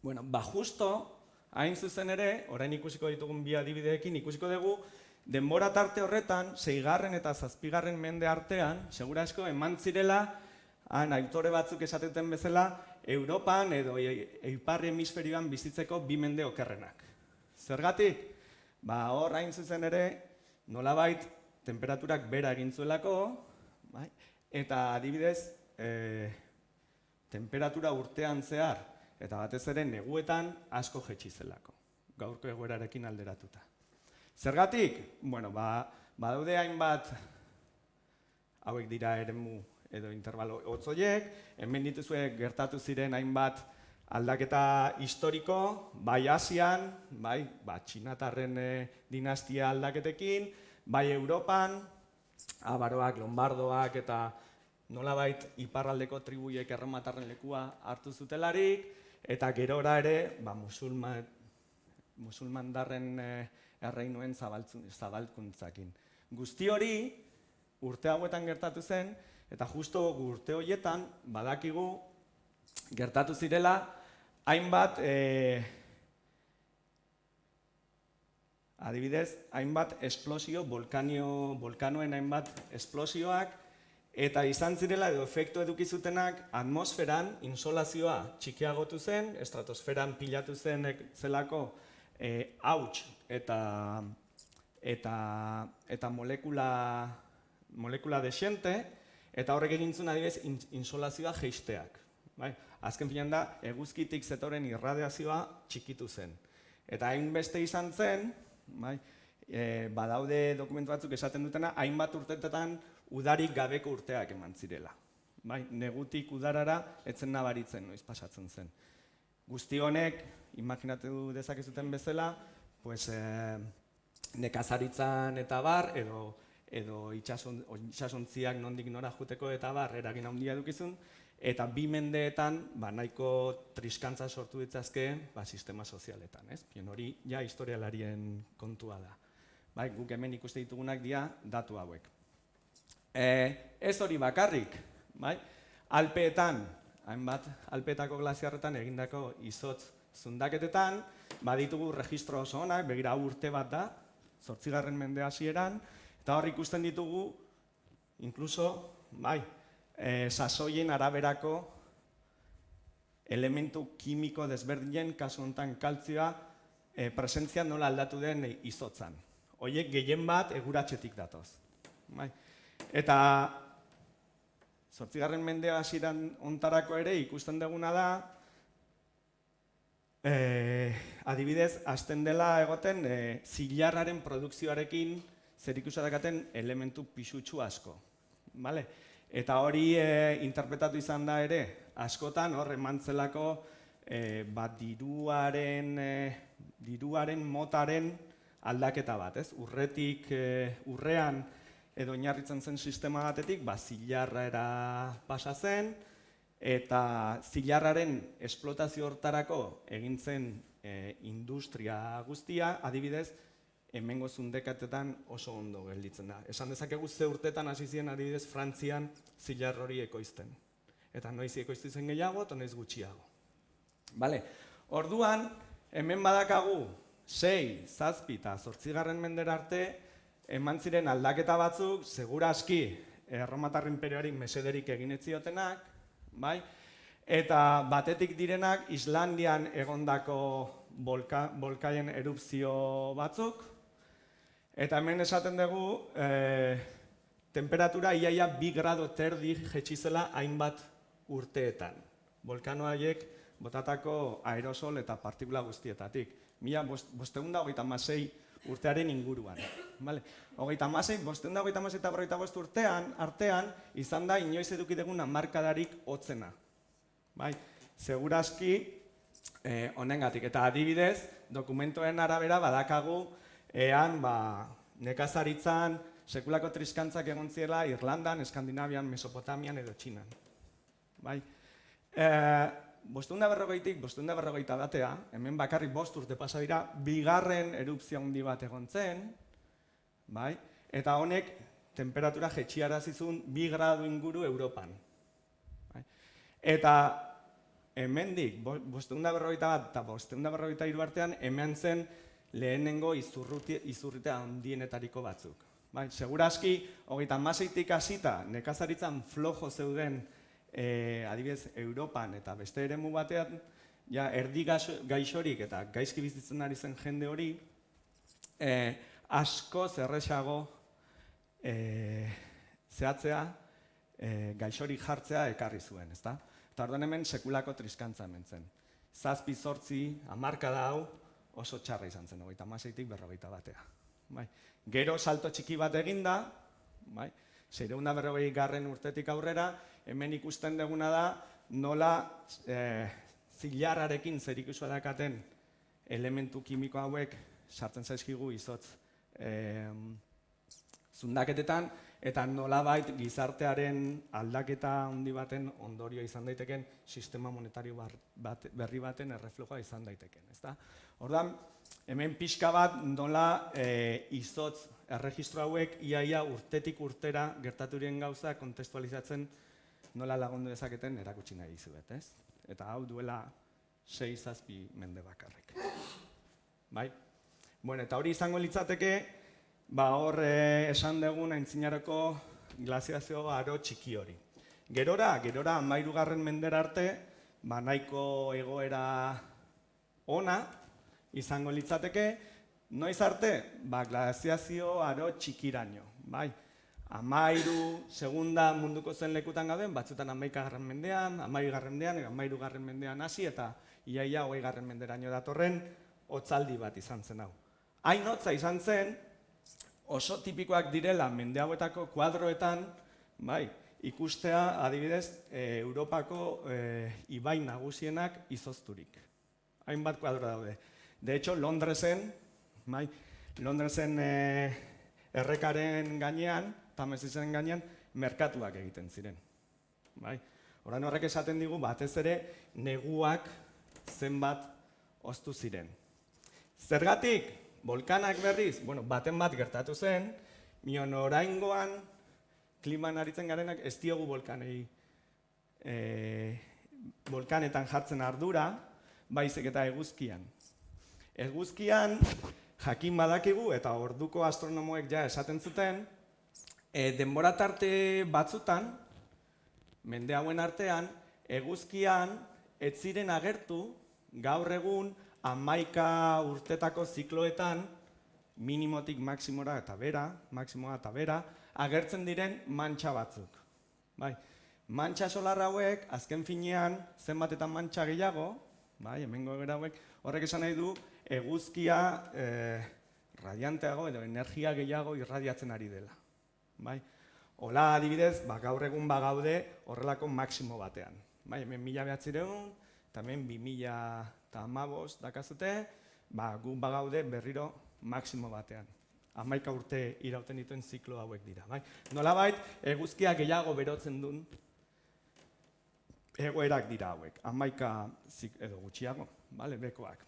Bueno, justo, hain zuzen ere, orain ikusiko ditugun bi adibideekin ikusiko dugu, denbora tarte horretan, 6. eta 7. mende artean, segura asko eman zirela, autore batzuk esateten bezala, Europan edo ipar hemisferioan bizitzeko 2 mende okerrenak. Zergatik? Hor hain zuzen ere, nolabait temperaturak bera egin zuelako, bai? Eta adibidez, temperatura urtean zehar, eta batez ere neguetan asko jetxi zelako, gaurko egoerarekin alderatuta. Zergatik? Bueno, badaude hainbat, hauek dira eremu edo intervalo hotzoiek, hemen dituzue gertatu ziren hainbat aldaketa historiko, bai Asian, bai Txinatarren dinastia aldaketekin, bai Europan, Avaroak, Lombardoak eta nolabait iparraldeko tribuiek erromatarren lekua hartu zutelarik, eta gerora ere musulmandarren erreinuen zabalkuntzakin. Guzti hori urte hauetan gertatu zen, eta justo urte horietan badakigu gertatu zirela hainbat adibidez, hainbat esplosio, volkanoen hainbat esplosioak, eta izan zirela edo efektu eduki zutenak atmosferan insolazioa txikiagotu zen, estratosferan pilatu zen zelako hauts eta molekula desiente, eta horrek egin zuen adibidez insolazioa jeisteak. Azken finean da, eguzkitik zetoren irradiazioa txikitu zen. Eta hainbeste izan zen, badaude dokumentu batzuk esaten dutena, hainbat urteetan udarik gabeko urteak eman zirela. Negutik udarara etzen nabaritzen noiz pasatzen zen. Guzti honek, imaginatu dezakezuten bezala, nekazaritzan eta bar, edo itsasontziak nondik nora juteko eta bar, eragin handia dukizun, eta 2 mendeetan nahiko triskantza sortu ditzazke sistema sozialetan. Hori ja historialarien kontua da. Guk hemen ikuste ditugunak dira datu hauek. Ez hori bakarrik, Alpeetan, hainbat Alpeetako glaziarretan egindako izotz zundaketetan, baditugu registro oso onak, begira urte bat da, 8. mende hasieran, eta hor ikusten ditugu, inkluso, sasoien araberako elementu kimiko desberdinen, kasu honetan kaltzioa, presentzia nola aldatu den izotzan. Horiek gehien bat eguratxetik datoz. Eta 8. mende hasieran ontarako ere ikusten duguna da, adibidez, hasten dela egoten zilarraren produkzioarekin zerikusia daukaten elementu pisutsu asko. Eta hori interpretatu izan da ere, askotan hor emantzelako diruaren motaren aldaketa bat, urrean edo oinarritzen zen sistema batetik, zilarrera pasa zen, eta zilarraren esplotazio hortarako egin zen industria guztia, adibidez, hemengo zundekatetan oso ondo gelditzen da. Esan dezakegu ze urtetan hasi ziren adibidez Frantzian zilar hori ekoizten. Eta noiz ekoizten gehiago eta noiz gutxiago. Orduan, hemen badakagu 6, 7 eta 8. mendera arte eman ziren aldaketa batzuk, segura aski Erromatar Inperioari mesederik egin ez ziotenak, eta batetik direnak Islandian egondako bolkaien erupzio batzuk, eta hemen esaten dugu temperatura iaia 2 grado terdi jetxizela hainbat urteetan. Volkano haiek botatako aerosol eta partikula guztietatik. 1556 urtearen inguruan. 1556 eta 45 urtean artean izan da inoiz eduki dugun hamarkadarik hotzena. Segurazki honengatik. Eta adibidez, dokumentoen arabera badakagu ean nekazaritzan sekulako triskantzak egon ziela Irlandan, Eskandinavian, Mesopotamian edo Txinan. 550-tik 551, hemen bakarrik 5 urte pasa dira, 2. erupzio handi bat egon zen, eta honek temperatura jetxiarazizun 2 gradu inguru Europan. Eta hemendik 551 eta 553 artean hemen zen lehenengo izurritea handienetariko batzuk. Segurazki, 36-tik hasita nekazaritzan flojo zeuden adibidez Europan eta beste eremu batean, erdi gaixorik eta gaizki bizitzen ari zen jende hori, asko zerrexago zehatzea, gaixorik jartzea ekarri zuen, ezta? Eta orduan hemen sekulako triskantza hemen zen. 7, 8, hamarkada hau oso txarra izan zen, 36-tik 51. Gero salto txiki bat eginda, 640 urtetik aurrera, hemen ikusten duguna da nola zilarrarekin zerikusua dakaten elementu kimiko hauek sartzen zaizkigu izotz zundaketetan, eta nolabait gizartearen aldaketa handi baten ondorio izan daiteken sistema monetario berri baten erreflejoa izan daiteken. Orduan, hemen pixka bat nola izotz erregistro hauek iaia urtetik urtera gertaturen gauza kontestualizatzen nola lagundu dezaketen erakutsi nahi dizuet. Eta hau duela 6-7 mende bakarrik. Eta hori izango litzateke, hor esan dugun aintzinaroko glaziazio aro txiki hori. Gerora 13. mendera arte, nahiko egoera ona izango litzateke, noiz arte, glaziazio aro txikiraino. 13. segunda munduko zen lekutan gauden, batzutan 11. mendean, 12. mendean, 13. mendean hasi eta iaia 20. menderaino datorren hotzaldi bat izan zen hau. Hain hotza izan zen, oso tipikoak direla mende hauetako kuadroetan, ikustea adibidez Europako ibai nagusienak izozturik. Hainbat kuadro daude. De hecho, Londresen, Bai? Londresen errekaren gainean, Tamesisen gainean, merkatuak egiten ziren. Bai? Orain horrek esaten digu batez ere neguak zenbat oztu ziren. Zergatik, volkanak berriz, baten bat gertatu zen, mion oraingoan kliman aritzen garenak ez diogu volkanetan jartzen ardura, baizik eta eguzkian. Eguzkian, jakin badakigu, eta orduko astronomoek ja esaten zuten, denbora tarte batzutan, mende hauen artean, eguzkian ez ziren agertu gaur egun 11 urtetako zikloetan minimotik maximoa eta bera, agertzen diren mantxa batzuk. Bai, mantxa solar hauek, azken finean, zenbatetan mantxa gehiago, bai, hemengo gara hauek, horrek esan nahi du, eguzkia radianteago edo energia gehiago irradiatzen ari dela. Bai? Hola adibidez, gaur egun bagaude horrelako maximo batean. Bai, hemen 1900, eta hemen 2015 dakazute, gu bagaude berriro maximo batean. 11 urte irauten dituen ziklo hauek dira. Bai? Nolabait, eguzkia gehiago berotzen duen egoerak dira hauek. 11 edo gutxiago, bekoak.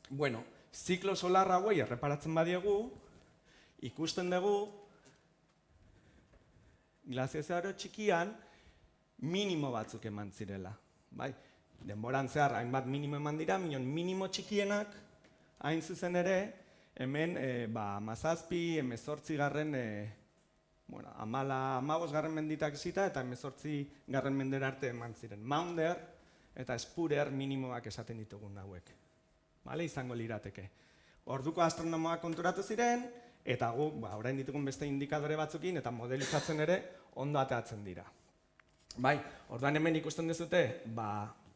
Bueno, ziklo solar hauei erreparatzen badiegu, ikusten dugu, glaziazio txikian minimo batzuk eman zirela. Bai? Denboran zehar hainbat minimo eman dira, minimo txikienak hain zuzen ere, hemen 17, 18 garren, 15 garren menditak zita eta 18 garren mendera arte eman ziren. Maunder eta Spurer minimoak esaten ditugun hauek. Izango lirateke. Orduko astronomoak konturatu ziren, eta guk, orain ditugun beste indikadore batzukin, eta modelizatzen ere ondo ateatzen dira. Bai, orduan hemen ikusten duzute,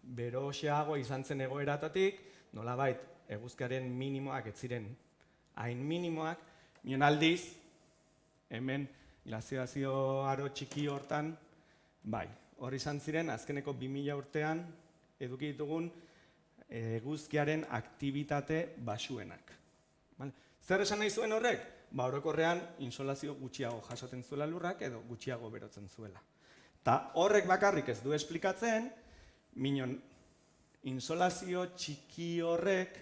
beroxeago izan zen egoeratatik, nolabait, eguzkiaren minimoak ez ziren hain minimoak, mion aldiz, hemen glaziazio aro txiki hortan, hor izan ziren, azkeneko 2000 urtean eduki ditugun eguzkiaren aktibitate basuenak. Zer esan nahi zuen horrek? Orokorrean insolazio gutxiago jasoten zuela lurrak edo gutxiago berotzen zuela. Ta horrek bakarrik ez du esplikatzen, minon insolazio txiki horrek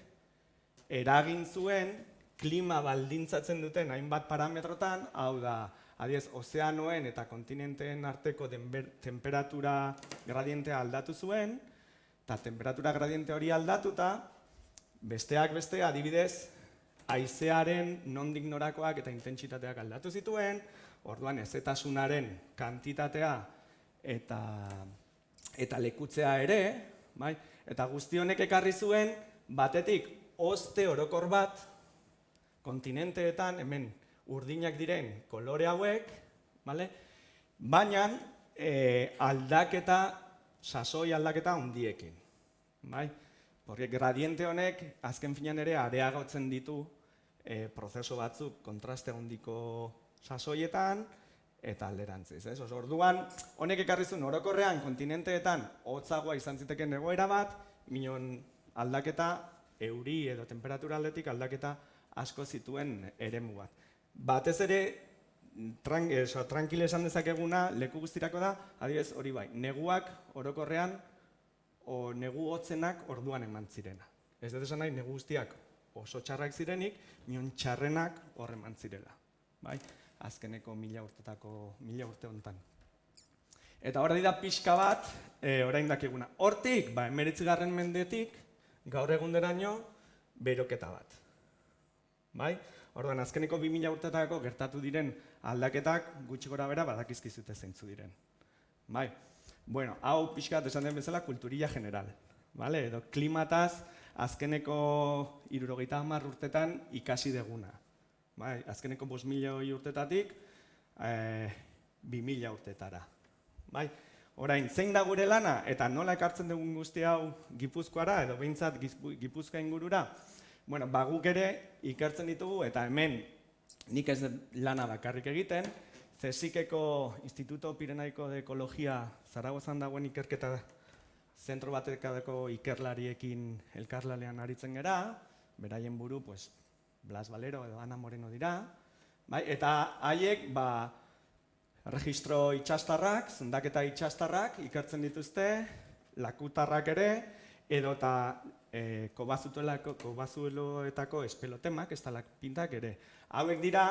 eragin zuen klima baldintzatzen duten hainbat parametrotan, hau da, adiez, ozeanoen eta kontinenteen arteko temperatura gradientea aldatu zuen, eta temperatura gradiente hori aldatuta, besteak beste, adibidez, haizearen nondik norakoak eta intentsitateak aldatu zituen, orduan hezetasunaren kantitatea eta lekutzea ere, eta guzti honek ekarri zuen, batetik ozte orokor bat, kontinenteetan, hemen urdinak diren kolore hauek, baina sasoi aldaketa handiekin. Gradiente honek, azken finean ere, areagotzen ditu prozeso batzuk kontraste handiko sasoietan eta alderantziz. Orduan, honek ekarri zuen orokorrean kontinenteetan hotzagoa izan ziteken egoera bat, minon aldaketa euri edo temperatura aldetik aldaketa asko zituen eremu bat. Batez ere, tranquil esan dezakeguna leku guztirako da, adibidez hori bai, neguak orokorrean o negu hotzenak orduan eman zirena. Ez dut esan nahi, negu guztiak oso txarrak zirenik, mion txarrenak hor eman zirela. Azkeneko 1000 urte honetan. Eta hori da pixka bat, orain dakiguna. Hortik, 19. mendetik, gaur egunderaino, beroketa bat. Orduan, azkeneko 2000 urtetako gertatu diren aldaketak gutxi gora bera badakizkizute zeintzu diren. Bueno, hau pixka bat esan den bezala kulturilla general. Edo klimataz azkeneko 70 urtetan ikasi deguna. Azkeneko 5.000 urtetatik 2000 urtetara. Orain, zein da gure lana eta nola ekartzen dugun guzti hau Gipuzkoara edo behintzat Gipuzkoa ingurura? Guk ere ikertzen ditugu eta hemen nik ez lana bakarrik egiten, CSIC-eko Instituto Pirenaiko de Ekologia Zaragozan dagoen ikerketa zentro batekadeko ikerlariekin elkarlanean aritzen gera, beraien buru Blas Valero edo Ana Moreno dira, bai? Eta haiek, registro itxastarrak, zundaketa itxastarrak ikertzen dituzte, lakutarrak ere, edota kobazueloetako espelotemak, estalaktintak ere. Hauek dira,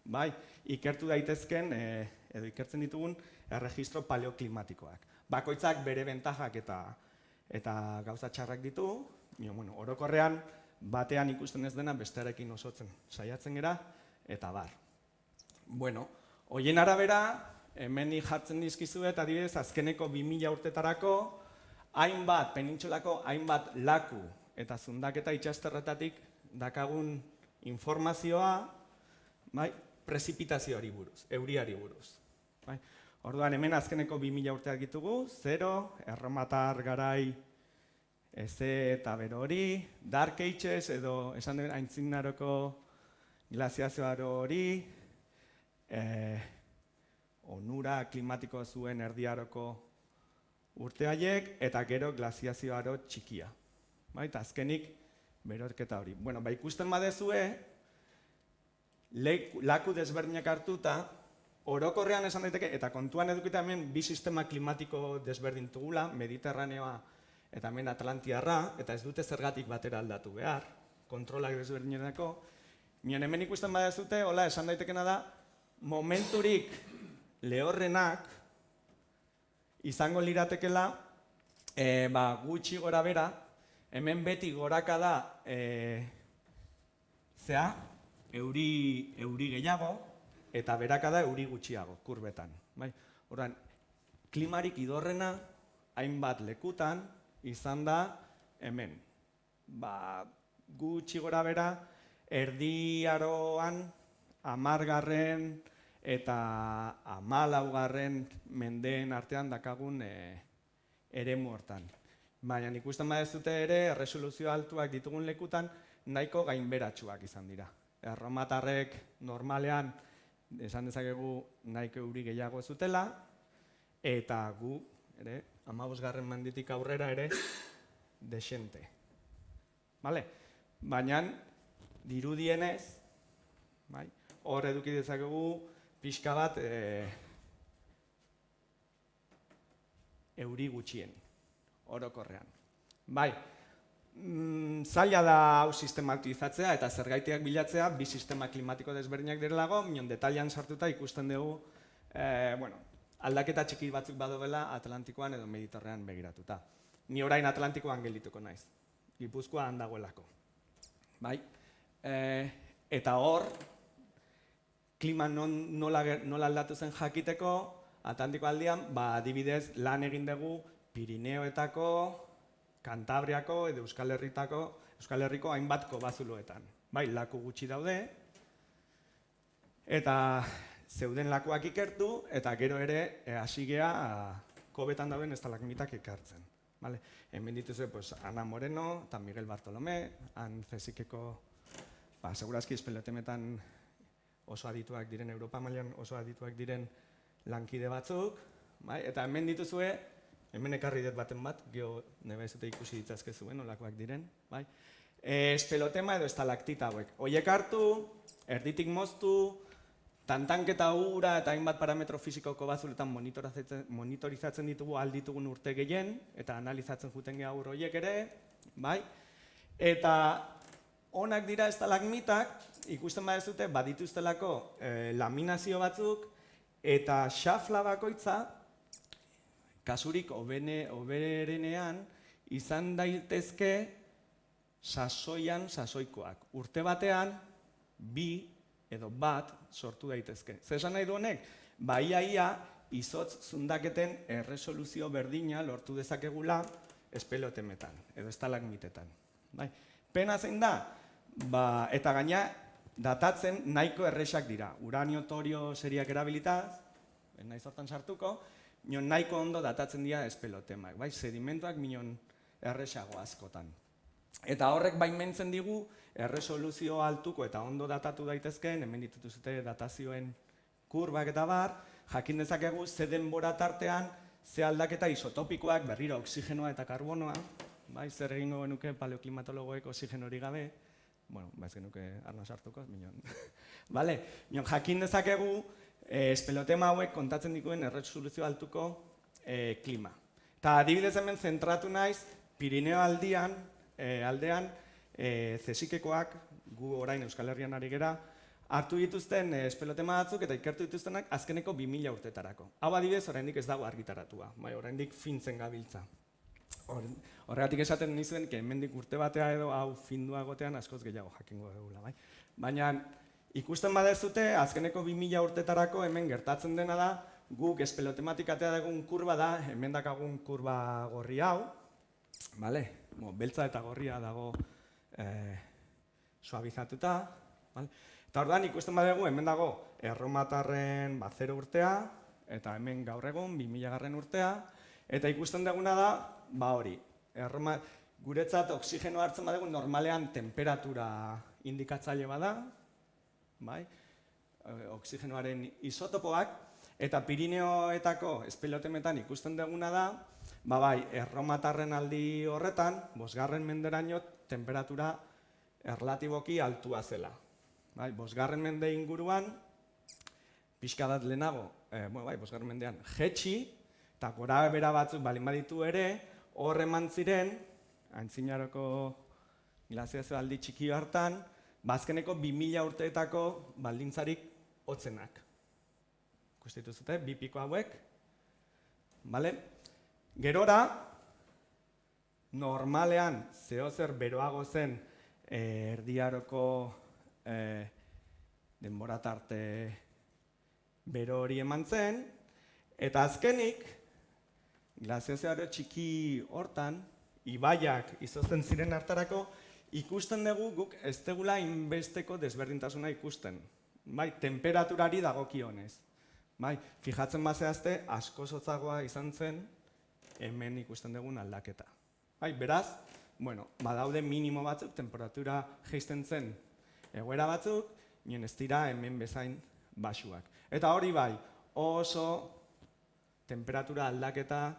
bai, ikertu daitezken, edo ikertzen ditugun, erregistro paleoklimatikoak. Bakoitzak bere bentajak eta gauza txarrak ditu, orokorrean, batean ikusten ez dena bestearekin osotzen saiatzen gera, eta bar. Horien arabera, hemen jartzen dizkizuet, adibidez, azkeneko 2000 urtetarako, hainbat, penintxolako hainbat laku eta zundaketa itxasterretatik dakagun informazioa, prezipitazioari buruz, euriari buruz. Orduan, hemen azkeneko 2000 urteak ditugu, 0, erromatar garai, eze eta bero hori, Dark Ages edo esan den aintzinaroko glaziazioaro hori, onura klimatiko zuen erdiaroko urte haiek, eta gero glaziazioaro txikia. Eta azkenik berorketa hori. Ikusten badezue, laku desberdinak hartuta, orokorrean esan daiteke, eta kontuan edukita hemen bi sistema klimatiko desberdin dugula, Mediterraneoa eta hemen Atlantiarra, eta ez dute zergatik batera aldatu behar, kontrolak desberdinetako. Hemen ikusten badezute, hola, esan daitekena da, momenturik lehorrenak izango liratekela, gutxi gora bera, hemen beti goraka da, euri gehiago, eta beraka da euri gutxiago, kurbetan. Horren, klimarik idorrena, hainbat lekutan, izan da hemen. Gutxi gora bera, erdiaroan, 10. eta 14. mendeen artean dakagun eremu hortan. Baina ikusten badezute ere, erresoluzio altuak ditugun lekutan, nahiko gainberatsuak izan dira. Erromatarrek normalean, esan dezakegu nahiko euri gehiago zutela, eta gu, 15. menditik aurrera ere, desente. Baina, dirudienez, hor eduki dezakegu, pixka bat euri gutxien, orokorrean. Zaila da hau sistematizatzea eta zergaitiak bilatzea bi sistema klimatiko desberdinak direlago, minon detailan sartuta ikusten dugu aldaketa txiki batzuk badobela Atlantikoan edo Mediterranean begiratuta. Ni orain Atlantikoan geldituko naiz, Gipuzkoan dagoelako. Eta hor, klima nola aldatu zen jakiteko, Atlantiko aldian, adibidez lan egin dugu Pirineoetako, Kantabriako edo Euskal Herriko hainbat kobazuloetan. Laku gutxi daude, eta zeuden lakuak ikertu, eta gero ere hasi gea kobetan dauden estalagmitak ikertzen. Hemen dituzue Ana Moreno eta Miguel Bartolomé, han fizikeko, segurazki espelotemetan oso adituak diren, Europa mailan oso adituak diren lankide batzuk, eta hemen dituzue, hemen ekarri dut baten bat, geho nebe zute ikusi ditzazkezuen, olakoak diren, espelotema edo estalaktita hauek. Hoiek hartu, erditik moztu, tantanketa ura eta hainbat parametro fisikoko bazuletan monitorizatzen ditugu alditugun urte gehien, eta analizatzen juten geha ur horiek ere, eta onak dira estalagmitak, ikusten badezute, badituztelako laminazio batzuk, eta xafla bakoitza, kasurik oberenean, izan daitezke sasoikoak. Urte batean, bi edo bat sortu daitezke. Zer esan nahi du honek? Ia izotz zundaketen erresoluzio berdina lortu dezakegula espelotemetan, edo estalagmitetan. Pena zein da? Eta gaina, datatzen nahiko erresak dira. Uranio, torio seriak erabilitaz, nahi zortan sartuko, nahiko ondo datatzen dira espelotemak. Sedimentoak minon erresago askotan. Eta horrek baimentzen digu, erresoluzio altuko eta ondo datatu daitezkeen, hemen dituzute datazioen kurbak eta bar, jakin dezakegu ze denbora tartean, ze aldaketa isotopikoak, berriro oksigenoa eta karbonoa, zer egingo genuke paleoklimatologoek oxigenori gabe, bueno, ez genuke arna sartuko, minon. Vale, minon jakin dezakegu, espelotema hauek kontatzen dituen erresoluzio altuko klima. Eta adibidez hemen zentratu naiz, Pirineo aldean, zesikekoak, gu orain Euskal Herrian ari gera, hartu dituzten espelotema batzuk eta ikertu dituztenak azkeneko 2000 urtetarako. Hau adibidez, oraindik ez dago argitaratua, oraindik fintzen gabiltza. Horregatik esaten nizuen, hemendik urte batea edo hau findua egotean askoz gehiago jakingo dugula, bai? Baina ikusten badezute, azkeneko 2000 urtetarako hemen gertatzen dena da, guk espelotematik atea dugun kurba da, hemen dakagun kurba gorri hau, bale? Beltza eta gorria dago suabizatuta, bale? Eta orduan ikusten badugu, hemen dago erromatarren 0 urtea, eta hemen gaur egun 2000 urtea, eta ikusten duguna da, hori, guretzat oxigenoa hartzen badugu normalean temperatura indikatzaile bada, bai? Oxigenoaren isotopoak, eta Pirineoetako espelotemetan ikusten duguna da, erromatarren aldi horretan, 5. menderaino temperatura erlatiboki altua zela. 5. mende inguruan, pixka bat lehenago, 5. mendean, jetxi, eta gora bera batzuk balin baditu ere, hor eman ziren, antzinaroko glaziazio aldi txiki hartan, azkeneko 2000 urteetako baldintzarik hotzenak. Ikustitu zute, 2 piko hauek. Gerora, normalean zehozer beroago zen erdiaroko denbora tarte bero hori eman zen, eta azkenik, glaziazioa txiki hortan, ibaiak izozten ziren hartarako, ikusten dugu guk ez degula inbesteko desberdintasuna ikusten. Temperaturari dagokionez. Fijatzen bazehazte, asko hotzagoa izan zen, hemen ikusten dugun aldaketa. Beraz, badaude minimo batzuk, temperatura jaisten zen egoera batzuk, nien ez dira hemen bezain basuak. Eta hori oso temperatura aldaketa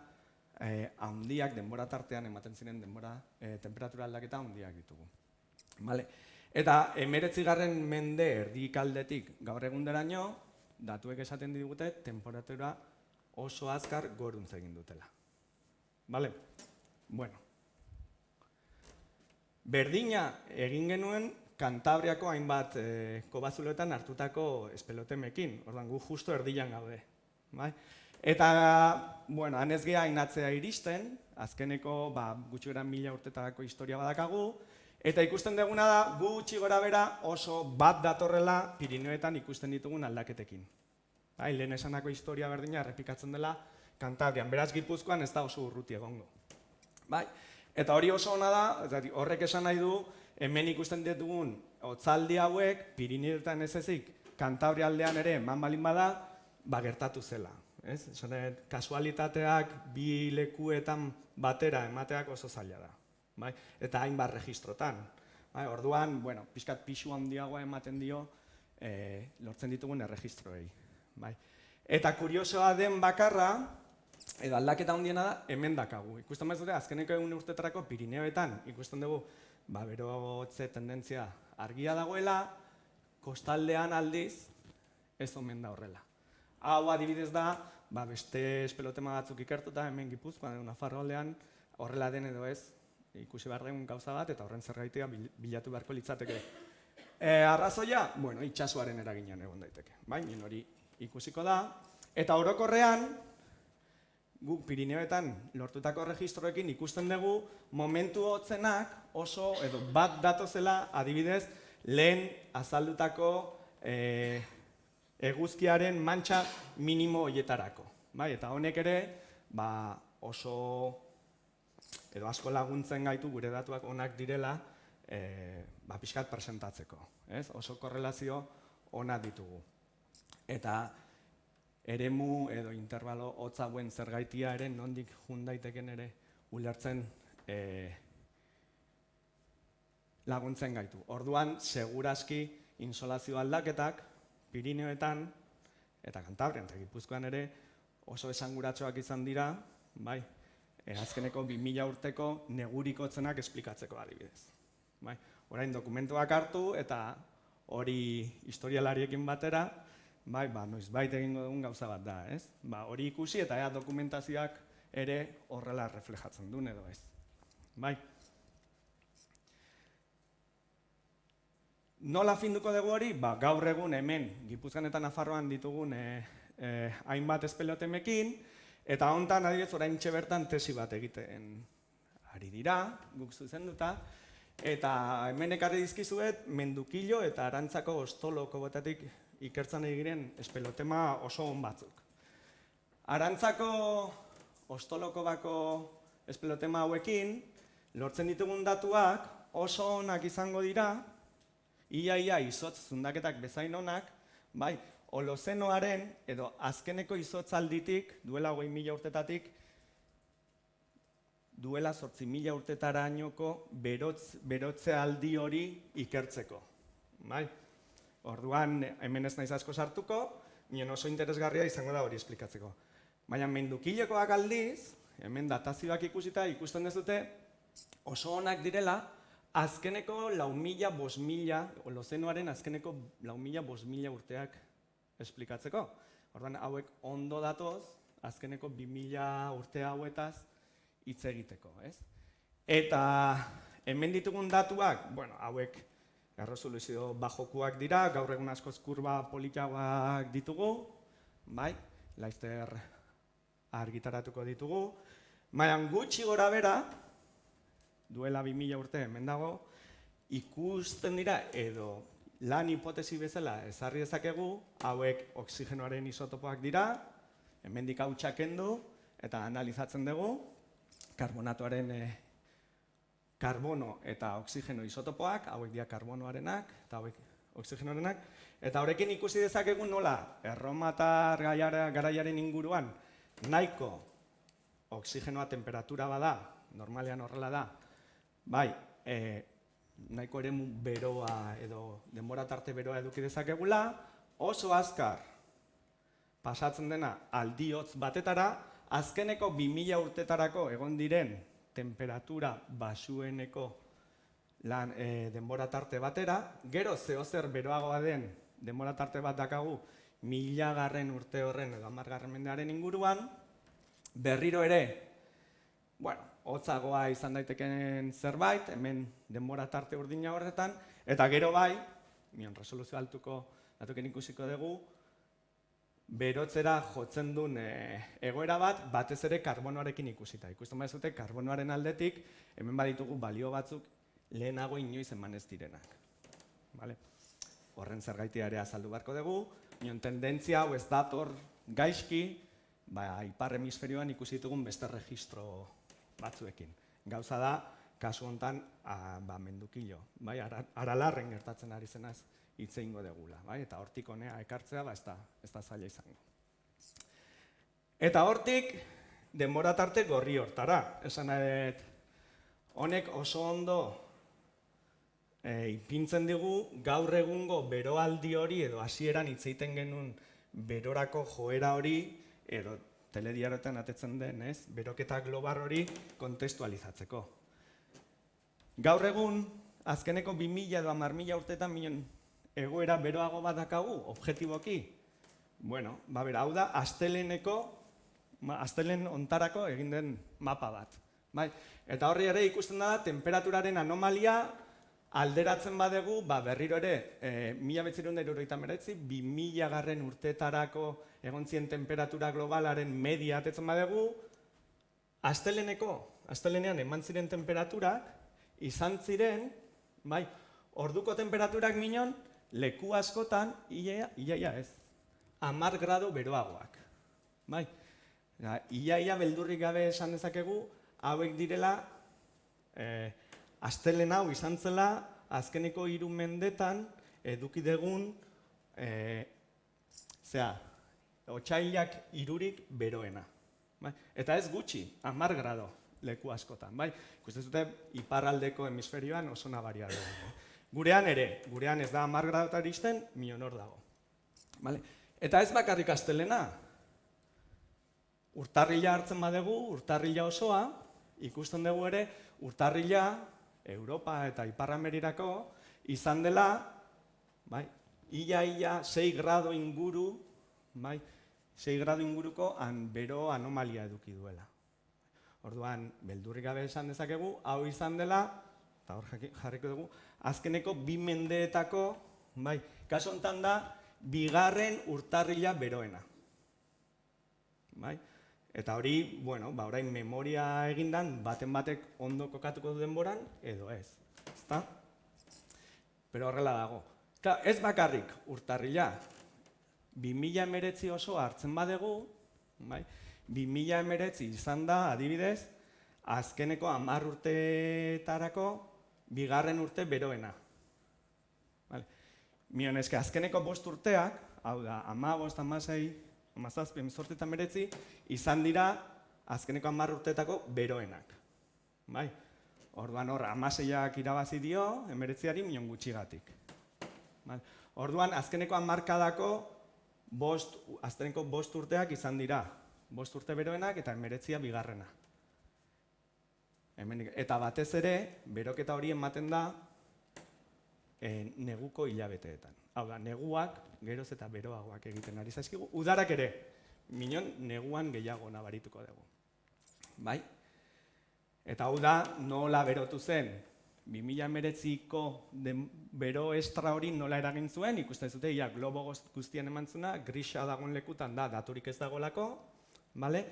handiak denbora tartean ematen ziren temperatura aldaketa handiak ditugu. Eta 19. mende erdikaldetik gaur egunderaino, datuek esaten digute temperatura oso azkar goruntz egin dutela. Berdina egin genuen Kantabriako hainbat kobazuloetan hartutako espelotemekin, orduan gu justo erdian gaude. Eta, han ez geha hainatzea iristen, azkeneko gutxi gara 1000 urtetarako historia badakagu, eta ikusten duguna da, gu gutxi gora bera oso bat datorrela Pirineoetan ikusten ditugun aldaketekin. Lehen esanako historia berdina errepikatzen dela Kantabrian, beraz Gipuzkoan ez da oso urruti egongo. Eta hori oso ona da, horrek esan nahi du, hemen ikusten ditugun hotzaldi hauek, Pirineoetan ez ezik, Kantabria aldean ere eman balin bada, gertatu zela. Kasualitateak bi lekuetan batera emateak oso zaila da. Eta hainbat registrotan. Orduan, pixkat pixu handiagoa ematen dio lortzen ditugun erregistroei. Eta kuriosoa den bakarra, edo aldaketa handiena da, hemen dakagu. Ikusten behar zute, azkeneko 100 urtetarako Pirineoetan ikusten dugu berogotze tendentzia argia dagoela, kostaldean aldiz, ez omen da horrela. Hau adibidez da, beste espelotema batzuk ikertuta, hemen Gipuzkoan, Nafarroaldean, horrela den edo ez, ikusi behar dugun gauza bat, eta horren zergaitia bilatu beharko litzateke. Arrazoia, itxasoaren eraginean egon daiteke. Nien hori ikusiko da, eta orokorrean, guk Pirineoetan lortutako registroekin ikusten dugu momentu hotzenak oso, edo bat datozela adibidez, lehen azaldutako eguzkiaren mantxa minimo horietarako. Eta honek ere oso edo asko laguntzen gaitu gure datuak onak direla pixkat presentatzeko. Oso korrelazio onak ditugu. Eta eremu edo intervalo hotz hauen zergaitia ere nondik jun daiteken ere ulertzen laguntzen gaitu. Orduan, segurazki insolazio aldaketak Pirineoetan eta Kantabrian eta Gipuzkoan ere oso esanguratsuak izan dira, azkeneko 2000 urteko negurik hotzenak esplikatzeko adibidez. orain dokumentuak hartu eta hori historialariekin batera, noizbait egingo dugun gauza bat da, ez? Hori ikusi eta ea dokumentazioak ere horrela reflejatzen duen edo ez. Nola finduko dugu hori? Gaur egun hemen, Gipuzkoan eta Nafarroan ditugun hainbat espelotemekin, eta hontan adibidez oraintxe bertan tesi bat egiten ari dira, guk zuzenduta, eta hemen ekarri dizkizuet Mendukilo eta Arantzako ostoloko botatik ikertzen egiren espelotema oso on batzuk. Arantzako ostoloko bako espelotema hauekin, lortzen ditugun datuak oso onak izango dira, ia izotz zundaketak bezain onak, Holozenoaren edo azkeneko izotzalditik, duela 20.000 urtetatik, duela 8.000 urtetarainoko berotze aldi hori ikertzeko. Orduan, hemen ez naiz asko sartuko, nien oso interesgarria izango da hori esplikatzeko. Baina Mendukilokoak aldiz, hemen datazioak ikusita, ikusten dezute, oso onak direla, azkeneko 4.000-5.000, Holozenoaren azkeneko 4.000-5.000 urteak esplikatzeko. Orduan, hauek ondo datoz, azkeneko 2.000 urte hauetaz hitz egiteko, ez? Eta hemen ditugun datuak, hauek erresoluzio bajokuak dira, gaur egun askoz kurba politagoak ditugu, laizter argitaratuko ditugu, baina gutxi gora bera, duela 2.000 urte hemen dago, ikusten dira edo lan hipotesi bezala ezarri dezakegu, hauek oxigenoaren isotopoak dira, hemendik hautsak kendu eta analizatzen dugu, karbonatoaren karbono eta oxigeno isotopoak, hauek dira karbonoarenak eta hauek oxigenoarenak, eta horrekin ikusi dezakegu nola erromatar garaiaren inguruan nahiko oxigenoa temperatura bada, normalean horrela da, nahiko eremu beroa edo denbora tarte beroa eduki dezakegula, oso azkar pasatzen dena aldiotz batetara, azkeneko 2.000 urtetarako egon diren temperatura basueneko denbora tarte batera, gero zeozer beroagoa den denbora tarte bat dakagu 1000. Urte horren edo 10. mendearen inguruan, berriro ere, hotzagoa izan daiteken zerbait, hemen denbora tarte urdina horretan, eta gero resoluzio altuko datuken ikusiko dugu, berotzera jotzen duen egoera bat, batez ere karbonoarekin ikusita. Ikusten baduzue, karbonoaren aldetik, hemen baditugu balio batzuk lehenago inoiz eman ez direnak. Horren zergaitia ere azaldu beharko dugu, tendentzia hau ez dator gaizki, ipar hemisferioan ikusi ditugun beste registro batzuekin. Gauza da, kasu honetan, Mendukilo, Aralarren gertatzen ari zenaz hitz egingo degula, eta hortik honea ekartzea ez da zaila izango. Eta hortik, denbora tarte gorri hortara. Esan nahi, honek oso ondo ipintzen digu gaur egungo beroaldi hori edo hasieran hitz egiten genuen berorako joera hori edo telediaroetan atetzen den, beroketa global hori kontestualizatzeko. Gaur egun, azkeneko 2.000 edo 10.000 urteetan egoera beroago bat dakagu, objektiboki. Hau da, astelen ontarako egin den mapa bat. Eta horri ere ikusten da, temperaturaren anomalia alderatzen badegu, berriro ere, 1979, 2000. Urteetarako egon zien temperatura globalaren media atetzen badegu, astelenean eman ziren temperaturak, izan ziren, orduko temperaturak minon, leku askotan, ia ez, 10 grado beroagoak. Ia beldurrik gabe esan dezakegu, hauek direla, astelehen hau izan zela, azkeneko 3 mendetan eduki dugun, otsailak 3 beroena. Eta ez gutxi, 10 grado leku askotan. Ikusten zute, iparraldeko hemisferioan oso nabaria dugu. Gurean ere, gurean ez da 10 gradotar iristen, hor dago. Eta ez bakarrik astelena, urtarrila hartzen badegu, urtarrila osoa, ikusten dugu ere, urtarrila Europa eta Ipar-Amerikako izan dela, bai, ia 6 grado inguru, bai, 6 grado inguruko bero anomalia eduki duela. Orduan, beldurrik gabe esan dezakegu, hau izan dela, eta hor jarriko dugu, azkeneko 2 mendeetako, bai, kasu honetan da, 2. urtarrila beroena. Bai? Eta hori, bueno, orain memoria egindan, baten batek ondo kokatuko du denboran, edo ez. Ezta? Pero horrela dago. Ez bakarrik urtarrila, 2019 oso hartzen badegu, bai? 2019 izan da, adibidez, azkeneko 10 urteetarako 2. urte beroena. Vale. Mion eske azkeneko 5 urteak, hau da, 15, 16, 17, 18 eta 19, izan dira azkeneko 10 urteetako beroenak. Bai? Orduan hor, 16ak irabazi dio, 19ari mion gutxigatik. Bai? Orduan, azkeneko 10kadako 5 urteak izan dira. 5 urte beroenak eta 19a 2. Eta batez ere, beroketa hori ematen da neguko hilabeteetan. Hau da, neguak geroz eta beroagoak egiten ari zaizkigu. Udarak ere, minon neguan gehiago nabarituko dugu. Bai? Eta hau da, nola berotu zen, 2019ko bero estra hori nola eragin zuen, ikusten zute, globo guztien emantzuna, grisa dagoen lekutan da, daturik ez dagoelako, bale?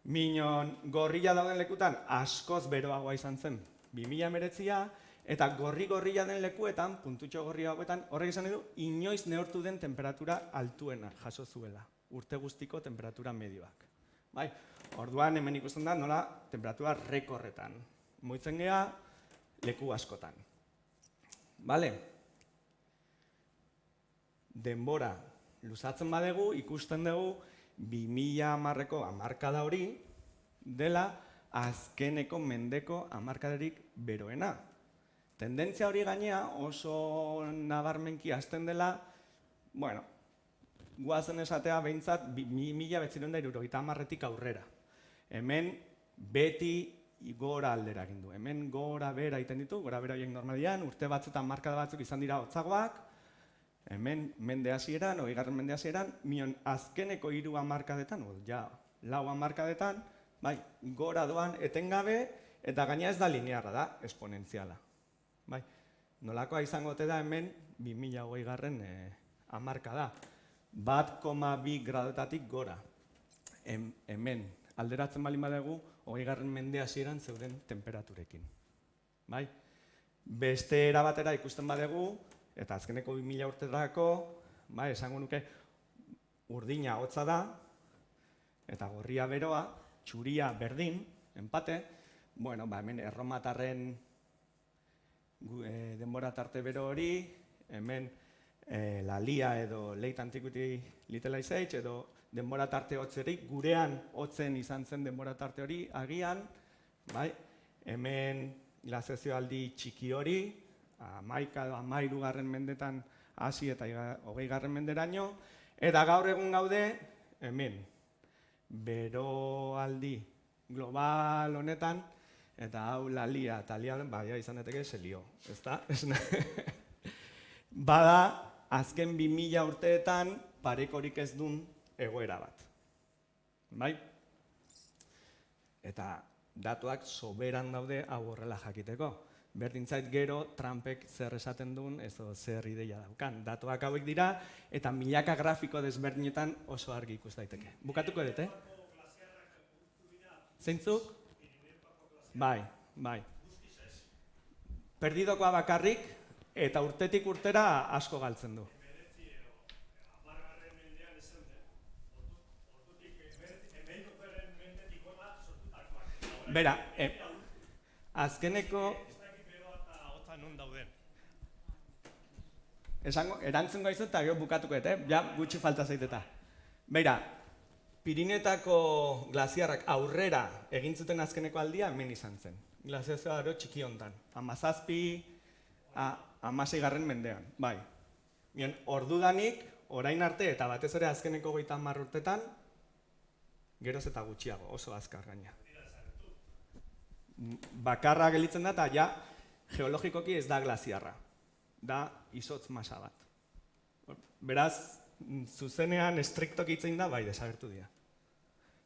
Minon gorrila dagoen lekutan askoz beroagoa izan zen 2019a, eta gorri-gorrila den lekuetan, puntutxo gorri hauetan, horrek izan edu, inoiz neurtu den temperatura altuena jaso zuela, urte guztiko temperatura medioak. Bai? Orduan hemen ikusten da nola temperatura rekorretan. Moitzen gea leku askotan. Bale? Denbora luzatzen badegu, ikusten dugu 2010ko hamarkada hori dela azkeneko mendeko hamarkadarik beroena. Tendentzia hori gainea oso nabarmenki hasten dela, bueno, guazen esatea behintzat 1970-tik aurrera. Hemen beti gora aldera egin du. Hemen gora bera egiten ditu, gora bera horiek normalian, urte batzutan markada batzuk izan dira hotzagoak, hemen mende hasieran, 20. mende hasieran, mion azkeneko 3 hamarkadetan, ja, 4 hamarkadetan, bai, gora doan etengabe, eta gaina ez da linearra da, esponentziala. Bai, nolakoa izango ote da hemen 2020 hamarkada. 1,2 gradotatik gora. Hemen, alderatzen baldin badugu, 20. mende hasieran zeuden temperaturekin. Bai? Beste era batera ikusten badugu, eta azkeneko 2000 urterako, bai, esango nuke, urdina hotza da, eta gorria beroa, txuria berdin, enpate, bueno, hemen erromatarren denbora tarte bero hori, hemen la lia edo late antiquity little ice age edo denbora tarte hotzerik, gurean hotzen izan zen denbora tarte hori agian, bai, hemen glaziazioaldi txiki hori, 13. mendetan hasi eta 20. menderaino, eta gaur egun gaude hemen beroaldi global honetan, eta hau la lia eta lia izan daiteke zelio, ezta? Bada, azken 2000 urteetan parekorik ez duen egoera bat. Bai? Eta datuak soberan daude hau horrela jakiteko. Berdintzait gero Trumpek zer esaten duen, ez zer ideia daukan. Datuak hauek dira eta milaka grafiko desberdinetan oso argi ikus daiteke. Bukatuko dut, Zeintzuk? Bai, bai. Perdidokoa bakarrik, eta urtetik urtera asko galtzen du. Bera, azkeneko... Erantzun gaizu eta gero bukatuko ja gutxi falta zaiteta. Bera, Pirinetako glaziarrak aurrera egin zuten azkeneko aldia hemen izan zen. Glaziazioa aro txiki hontan. 17, 16. mendean, bai. Ordudanik, orain arte eta batez ere azkeneko 30 urtetan, geroz eta gutxiago, oso azkar gaina. Bakarra gelitzen da eta ja geologikoki ez da glaziarra, da izotz masa bat. Beraz, zuzenean estriktoki hitzein da, bai, desagertu dira.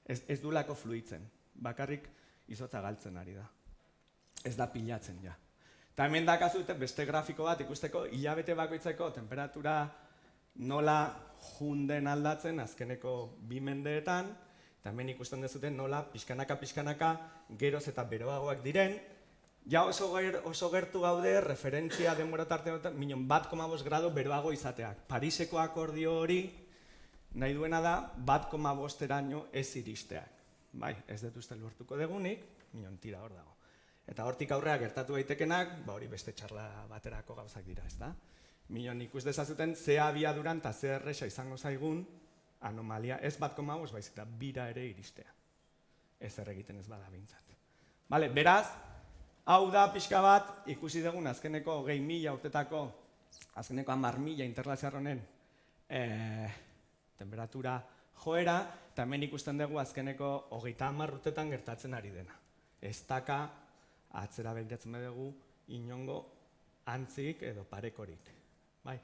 Ez duelako fluitzen, bakarrik izotza galtzen ari da. Ez da pilatzen, ja. Eta hemen dakazute beste grafiko bat ikusteko, hilabete bakoitzeko temperatura nola junden aldatzen azkeneko 2 mendeetan, eta hemen ikusten dezuten nola pixkanaka geroz eta beroagoak diren, ja oso gertu gaude referentzia denbora tartean, 1,5 grado beroago izateak. Pariseko akordio hori nahi duena da 1,5eraino ez iristeak. Bai, ez dut uste lortuko degunik, tira hor dago. Eta hortik aurrea gertatu daitekenak, hori beste txarla baterako gauzak dira, ez da? Ikus dezazuten ze abiaduran eta ze erresa izango zaigun anomalia, ez 1,5, baizik da 2 ere iristea. Ez erregiten ez bada bintzat. Bale, beraz, hau da pixka bat, ikusi dugun azkeneko 20.000 urtetako, azkeneko 10.000 interglaziar honen temperatura joera, eta hemen ikusten dugu azkeneko 30 urtetan gertatzen ari dena. Ez daka atzera begiratzen dugu inongo antzik edo parekorik. Bai,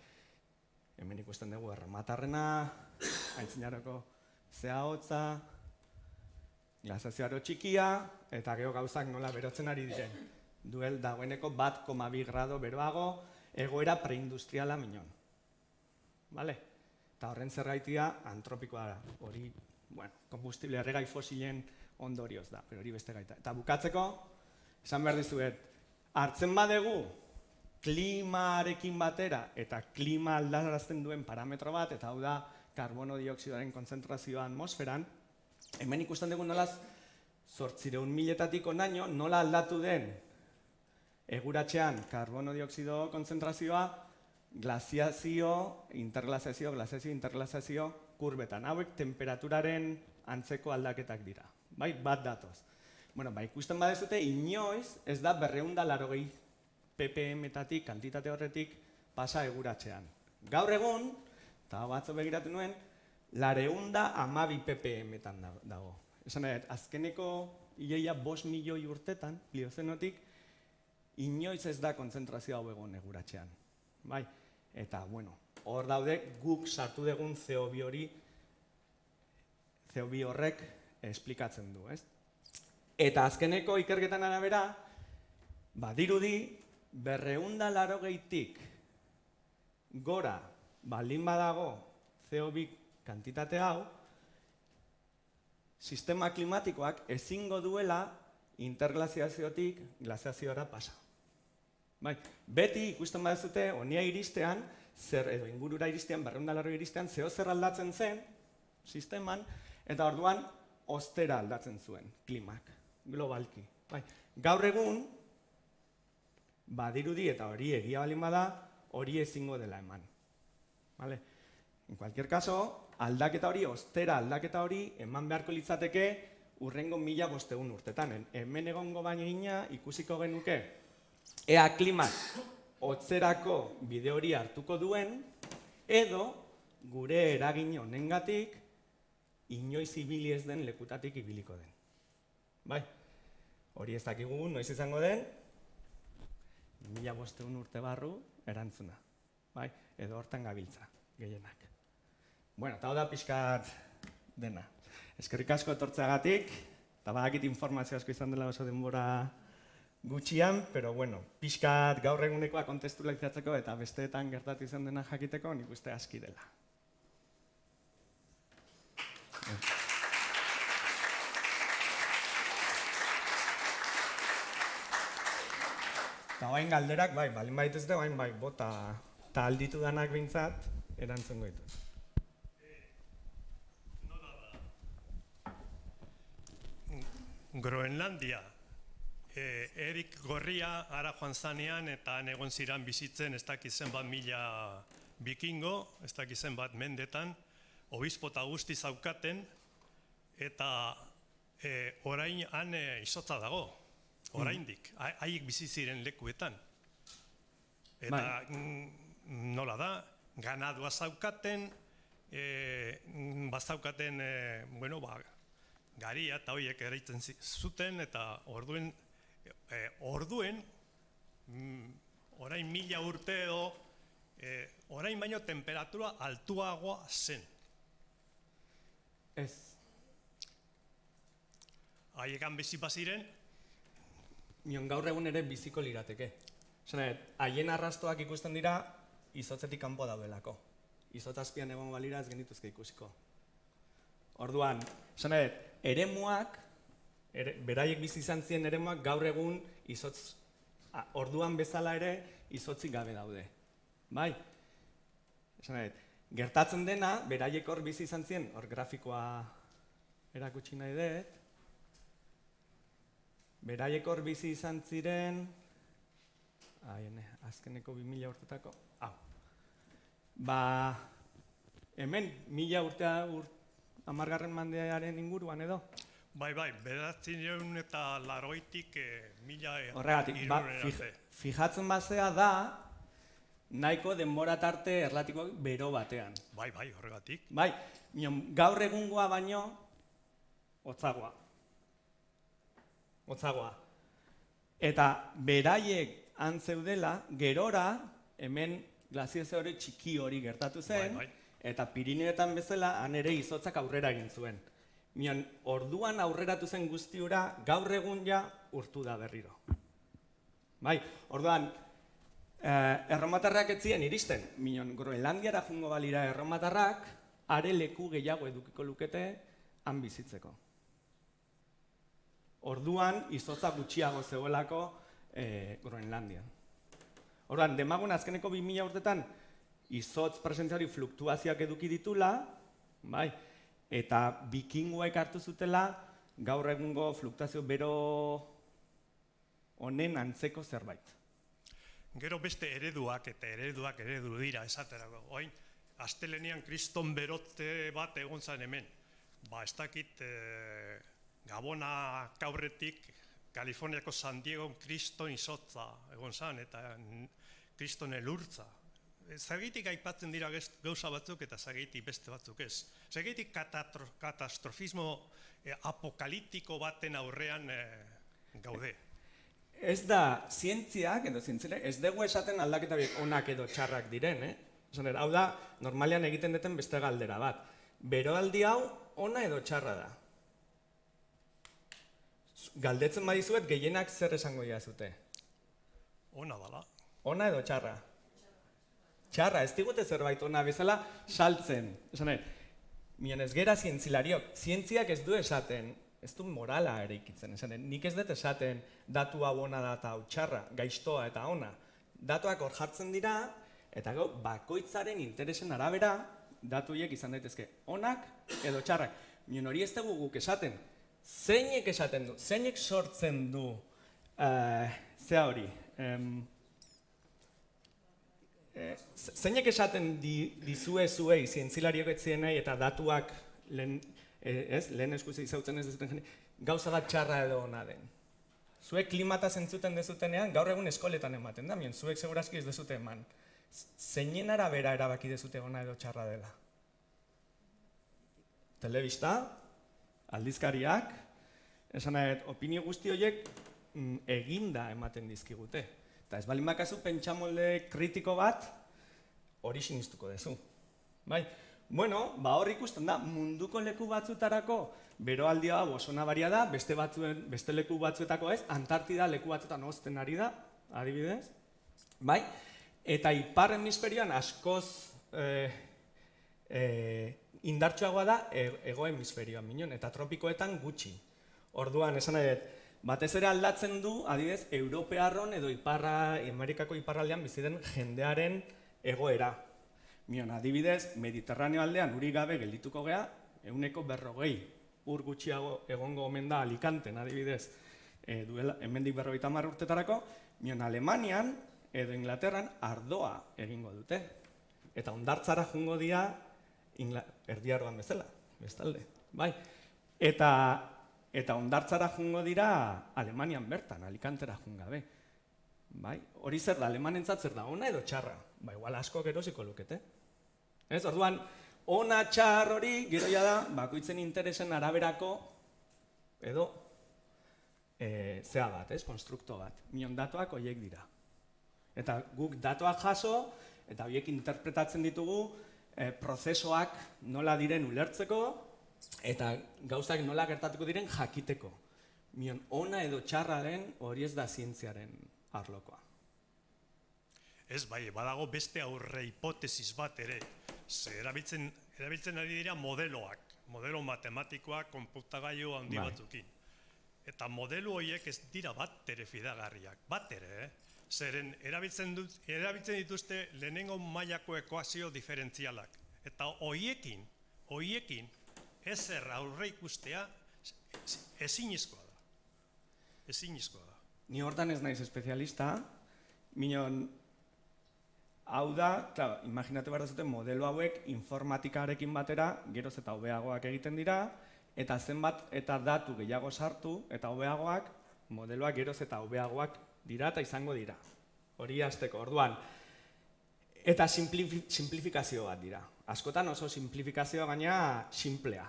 hemen ikusten dugu erromatarrena, aintzinaroko zea hotza, glaziazioaro txikia, eta gero gauzak nola berotzen ari diren. Duel dagoeneko 1,2 grado beroago, egoera preindustriala minon. Bale? Eta horren zergaitia antropikoa da. Hori, kombustible erregai fosilen ondorioz da, pero hori beste gaita. Eta bukatzeko, esan behar dizuet, hartzen badegu klimarekin batera eta klima aldarazten duen parametro bat, eta hau da karbono dioksidoaren kontzentrazioa atmosferan, hemen ikusten dugu nolaz 800.000-etatik honaino nola aldatu den eguratxean karbono dioksido kontzentrazioa glaziazio, interglaziazio kurbetan. Hauek temperaturaren antzeko aldaketak dira. Bai, bat datoz. Bueno, ikusten badezute, inoiz ez da 280 ppm-etatik, kantitate horretik, pasa eguratxean. Gaur egun, eta batzo begiratu nuen, 212 ppm-etan dago. Esan nahi, azkeneko hileia 5 milioi urtetan, pliozenotik, inoiz ez da kontzentrazio hau egon eguratxean. Bai? Eta, hor daude guk sartu dugun CO2 horrek esplikatzen du, ez? Eta azkeneko ikerketan arabera, badirudi, 280tik gora baldin badago CO2 kantitate hau, sistema klimatikoak ezingo duela interglaziaziotik glaziaziora pasa. Bai, beti ikusten badezute, honia iristean, edo ingurura iristean, 280 iristean, zer aldatzen zen sisteman, eta orduan ostera aldatzen zuen klimak, globalki. Bai, gaur egun, badirudi eta hori egia balin bada, hori ezingo dela eman. Vale? En cualquier caso, aldaketa hori, ostera aldaketa hori, eman beharko litzateke urrengo 1500 urtetan. Hemen egongo baina ikusiko genuke, ea klimak hotzerako bide hori hartuko duen, edo gure eragin honengatik inoiz ibili ez den lekutatik ibiliko den. Bai, hori ez dakigu, noiz izango den, 1500 urte barru erantzuna. Bai, edo hortan gabiltza, gehienak. Eta hau da pixkat dena. Eskerrik asko etortzeagatik, eta badakit informazio asko izan dela oso denbora gutxian, pero pixkat gaur egunekoa kontextualizatzeko eta besteetan gertatu izan dena jakiteko, nik uste aski dela. Eta bain galderak, balin baitezte, bai, bota eta alditu danak bintzat, erantzun goitu. Nola da? Groenlandia. Erik Gorria ara joan zanean eta egon ziren bizitzen ez dakizen bat mila bikingo, ez dakizen bat mendetan, obispota guzti zaukaten, eta orain han izotza dago. Oraindik, haiek bizi ziren lekuetan. Eta nola da, ganadua zaukaten, bazaukaten, garia eta horiek eraitzen zuten, eta orduen orain 1000 urte edo, orain baino temperatura altuagoa zen. Ez. Haiekan bizi baziren, Mion gaur egun ere biziko lirateke. Haien arrastoak ikusten dira izotzetik kanpo daudelako. Izotz azpian egon balira ez genituzke ikusiko. Orduan, eremuak, beraiek bizi izan ziren eremuak gaur egun izotz, orduan bezala ere izotzik gabe daude. Bai? Gertatzen dena, beraiek hor bizi izan ziren, hor grafikoa erakutsi nahi dut, beraiek hor bizi izan ziren, azkeneko 2000 urtetako, hemen 1000 urtea hamargarren mendearen inguruan edo? bai, 1980tik 1000 Horregatik, fijatzen bazea da, nahiko denbora tarte erlatiko bero batean. Bai, horregatik. Bai, gaur egungoa baino, hotzagoa. Eta beraiek antzeudela, gerora, hemen glaziazio hori txiki hori gertatu zen, eta Pirineoetan bezala, han ere izotzak aurrera egin zuen. Orduan aurreratu zen guztiura, gaur egun ja urtu da berriro. Bai, orduan, erromatarrak ez ziren iristen, Groenlandiara jungo balira erromatarrak, are leku gehiago edukiko lukete han bizitzeko. Orduan, izotza gutxiago zegoelako Groenlandian. Orduan, demagun azkeneko 2000 urtetan izotz presentziari fluktuazioak eduki ditula, bai, eta bikingoek hartu zutela gaur egungo fluktuazio bero honen antzeko zerbait. Gero beste ereduak eredu dira esaterako. Oin, astelenean kriston berote bat egon zen hemen. Ez dakit Gabona kaurretik Kaliforniako San Diego kriston izotza egon zen eta kriston elurtza. Zergatik aipatzen dira gauza batzuk eta zergatik beste batzuk ez. Zergatik katastrofismo apokaliptiko baten aurrean gaude. Ez da, zientziak, ez dugu esaten aldaketa onak edo txarrak diren, Hau da, normalean egiten duten beste galdera bat. Beroaldi hau, ona edo txarra da? Galdetzen badizuet, gehienak zer esango zute? Ona dala. Ona edo txarra? Txarra, ez digute zerbait ona bezala saltzen. Ez gera zientzilariok, zientziak ez du esaten, ez du morala ere ikitzen. Nik ez dut esaten datu hau ona da eta hau txarra, gaiztoa eta ona. Datuak hor jartzen dira, eta bakoitzaren interesen arabera, datu horiek izan daitezke onak edo txarrak. Hori ez dugu guk esaten. Zeinek esaten du, zeinek sortzen du, zea hori, zeinek esaten dizue zuei zientzilariok etzienei eta datuak lehen eskuz izautzen ez dezuten jende, gauza bat txarra edo ona den. Zuek klimata zentzuten dezutenean, gaur egun eskoletan ematen da, zuek segurazki ez dezute eman. Zeinen arabera erabaki dezute ona edo txarra dela? Telebista, aldizkariak, opinio guzti horiek eginda ematen dizkigute. Eta ez balin bakazu pentsamolde kritiko bat, hori sinistuko dezu. Hor ikusten da, munduko leku batzutarako beroaldia hau oso nabaria da, beste leku batzuetako ez, Antartida leku batzuetan hozten ari da, adibidez. Eta ipar hemisferioan askoz indartsuagoa da hego hemisferioan, eta tropikoetan gutxi. Orduan, esan nahi dut, batez ere aldatzen du, adibidez, Europearron edo Amerikako iparraldean bizi den jendearen egoera. Adibidez, Mediterraneo aldean uri gabe geldituko gea, 140 ur gutxiago egongo omen da Alicanten, adibidez, hemendik 50 urtetarako, Alemanian edo Inglaterran ardoa egingo dute. Eta hondartzara jungo dira Erdiaroan bezala, bestalde. Eta hondartzara jungo dira Alemanian bertan, Alicantera jungabe. Hori zer da, Alemanentzat zer da, ona edo txarra? Igual asko erosiko lukete. Orduan, ona txar hori, geroia da, bakoitzen interesen araberako edo zea bat, konstrukto bat. Datuak horiek dira. Eta guk datuak jaso, eta horiek interpretatzen ditugu prozesoak nola diren ulertzeko, eta gauzak nola gertatuko diren jakiteko. Mion, ona edo txarra den hori ez da zientziaren arlokoa. Ez, bai, badago beste aurre hipotesis bat ere. Ze erabiltzen ari dira modeloak, modelo matematikoak, konputagailu handi batzukin. Eta modelo horiek ez dira bat ere fidagarriak, bat ere, Zeren erabiltzen dituzte lehenengo mailako ekuazio diferentzialak. Eta horiekin ezer aurre ikustea ezinezkoa da. Ezinezkoa da. Ni hortan ez naiz espezialista, minon hau da, claro, imaginatu behar duzuten modelo hauek informatikarekin batera geroz eta hobeagoak egiten dira, eta zenbat eta datu gehiago sartu, eta hobeagoak, modeloak geroz eta hobeagoak dira eta izango dira. Hori hasteko, orduan. Eta simplifikazio bat dira. Askotan oso simplifikazioa gaina simplea.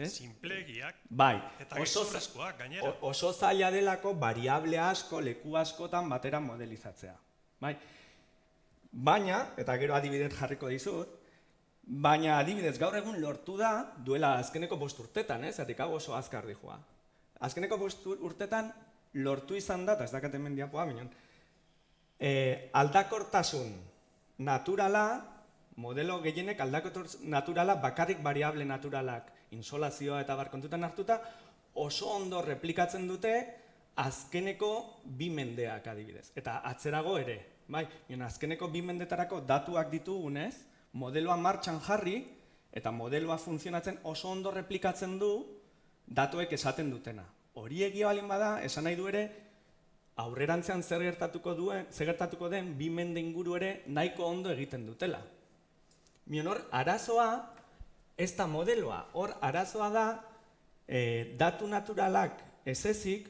Simplegiak bai, eta gezurrezkoak gainera. Oso zaila delako variable asko, leku askotan batera modelizatzea. Bai. Baina, eta gero adibidez jarriko dizut, baina adibidez gaur egun lortu da duela azkeneko 5 urtetan, zergatik hau oso azkar dijoa. Azkeneko 5 urtetan lortu izan da, eta ez dakat hemen diapoa, minon, aldakortasun naturala, modelo gehienek aldakortasun naturala, bakarrik variable naturalak, insolazioa eta bar kontutan hartuta, oso ondo replikatzen dute azkeneko 2 mendeak adibidez. Eta atzerago ere, bai, azkeneko 2 mendetarako datuak ditugunez, modeloa martxan jarri, eta modeloa funtzionatzen oso ondo replikatzen du datuek esaten dutena. Hori egia balin bada, esan nahi du ere, aurrerantzean zer gertatuko den 2 mende inguru ere nahiko ondo egiten dutela. Mion hor, arazoa, ez da modeloa, hor arazoa da datu naturalak ez ezik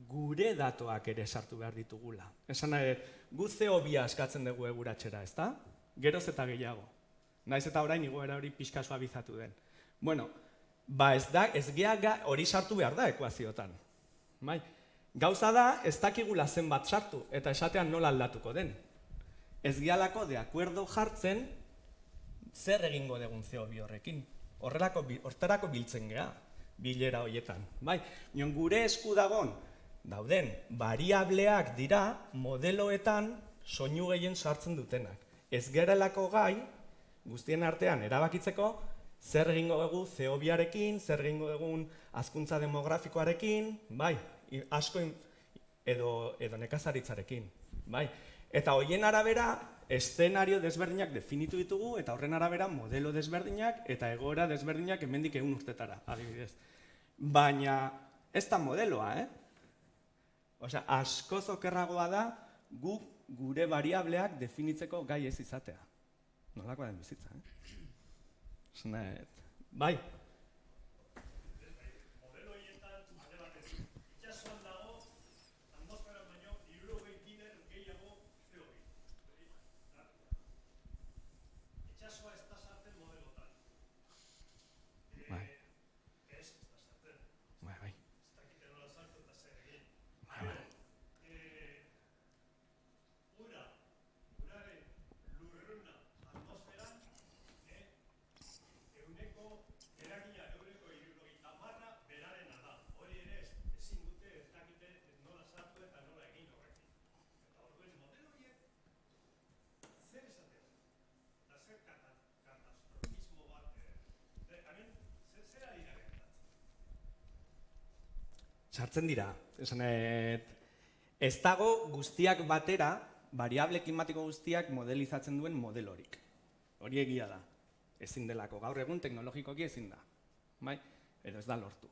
gure datuak ere sartu behar ditugula. Esan nahi, gu CO2 askatzen dugu eguratxera, ez da? Geroz eta gehiago. Naiz eta orain igoera hori pixka suabizatu den. Bueno, ba ez gea hori sartu behar da ekuaziotan. Bai? Gauza da, ez dakigula zenbat sartu, eta esatean nola aldatuko den. Ez gehalako de acuerdo jartzen, zer egingo dugun CO2 horrekin. Hortarako biltzen gea, bilera horietan. Bai? Gure esku dauden variableak dira modeloetan soinu gehien sartzen dutenak. Ez gerelako gai, guztien artean erabakitzeko, zer egingo dugu CO2arekin, zer egingo dugun hazkuntza demografikoarekin, bai, asko edo nekazaritzarekin, bai. Eta horien arabera, eszenario desberdinak definitu ditugu, eta horren arabera modelo desberdinak eta egoera desberdinak hemendik 1 urtetara, adibidez. Baina ez da modeloa, Osea, asko okerragoa da gure variableak definitzeko gai ez izatea. Nolakoa den bizitza, Bai. Modelo horietan, alde batetik, itxasuan dago, atmosferan baino, 70 bider gehiago CO2. Itxasua ez da sartzen modelotan. Bai. Ez da sartzen. Bai. Ez dakite nola sartu eta zer egin. Bai. Uraren lurruna atmosferan, eragina eureko 70 berarena da. Hori ere ezin dute ez dakite nola sartu eta nola egin horrekin. Eta orduen modelo horiek zer esatea? Eta zer katastrofismo bat? Hemen zer ari da gertatzen? Sartzen dira. Ez dago guztiak batera, variable klimatiko guztiak modelizatzen duen modelorik. Hori egia da. Ezin delako. Gaur egun teknologikoki ezin da. Bai? Edo ez da lortu.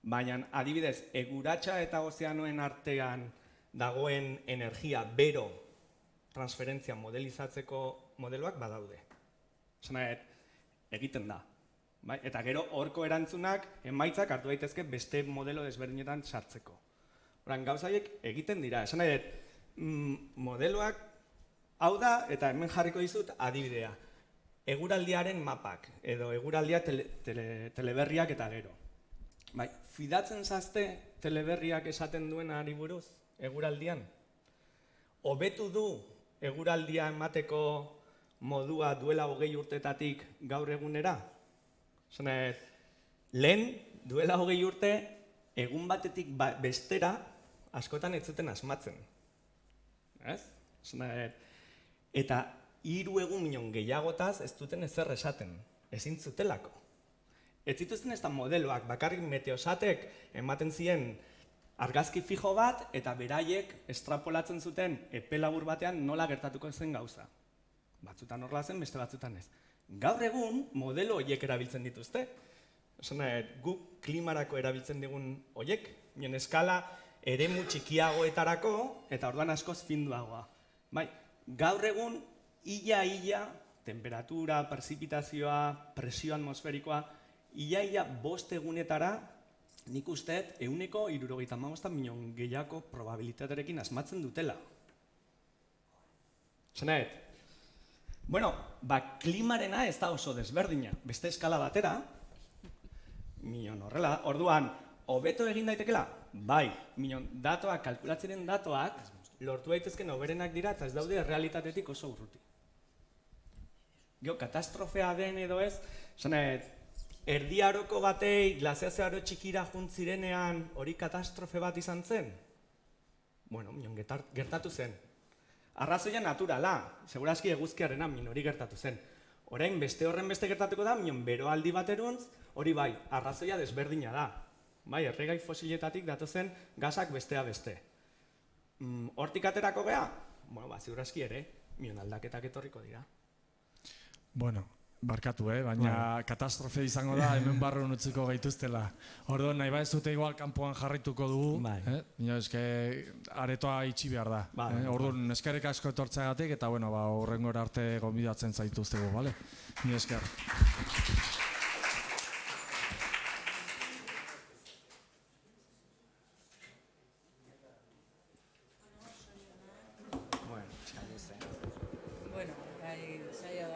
Baina, adibidez, eguratsa eta ozeanoen artean dagoen energia bero transferentzia modelizatzeko modeloak badaude. Egiten da. Bai? Eta gero horko erantzunak emaitzak hartu daitezke beste modelo desberdinetan sartzeko. Gauzaiek egiten dira. Esan nahi, modeloak hau da, eta hemen jarriko dizut adibidea. Eguraldiaren mapak, edo eguraldia teleberriak eta gero. Bai, fidatzen zazte teleberriak esaten duen ari buruz, eguraldian? hobetu du eguraldia emateko modua duela 20 urtetatik gaur egunera? Lehen, duela 20 urte, egun batetik bestera askotan ez zuten asmatzen. Eta 3 egun minon gehiagotaz ez duten ezer esaten, ezin zutelako. Ez zituzten ez da modeloak, bakarrik meteosatek ematen ziren argazki fijo bat, eta beraiek estrapolatzen zuten epe labur batean nola gertatuko zen gauza. Batzutan horrela zen, beste batzutan ez. Gaur egun, modelo horiek erabiltzen dituzte. Guk klimarako erabiltzen digun horiek, mion eskala eremu txikiagoetarako, eta orduan askoz finduagoa. Gaur egun, ia, temperatura, prezipitazioa, presio atmosferikoa, ia 5 egunetara, nik usteet 175 milion gehiago probabilitatearekin asmatzen dutela. Klimarena ez da oso desberdina. Beste eskala batera, milion horrela, orduan, hobeto egin daitekela? Bai, milion datoak, kalkulatzeren datoak, lortu daitezken hoberenak dira eta ez daude errealitatetik oso urruti. Katastrofea den edo ez, erdi aroko batei, glaziazio aro txikira juntzirenean hori katastrofe bat izan zen? Minon gertatu zen. Arrazoia naturala, segurazki eguzkiarena minon hori gertatu zen. Orain beste horren beste gertatuko da, minon beroaldi bateruntz, hori bai, arrazoia desberdina da. Erregai fosiletatik datozen gazak bestea beste. Hortik aterako geha? Segurazki ere, minon aldaketak etorriko dira. Bueno, barkatu, baina katastrofe izango da hemen barrun utziko gaituztela. Orduan, nahi ez dute igual kanpoan jarrituko dugu, baina eske aretoa itxi behar da. Orduan, eskerrik asko etortzeagatik eta horrengora arte gonbidatzen zaituztegu, bale? Ni esker.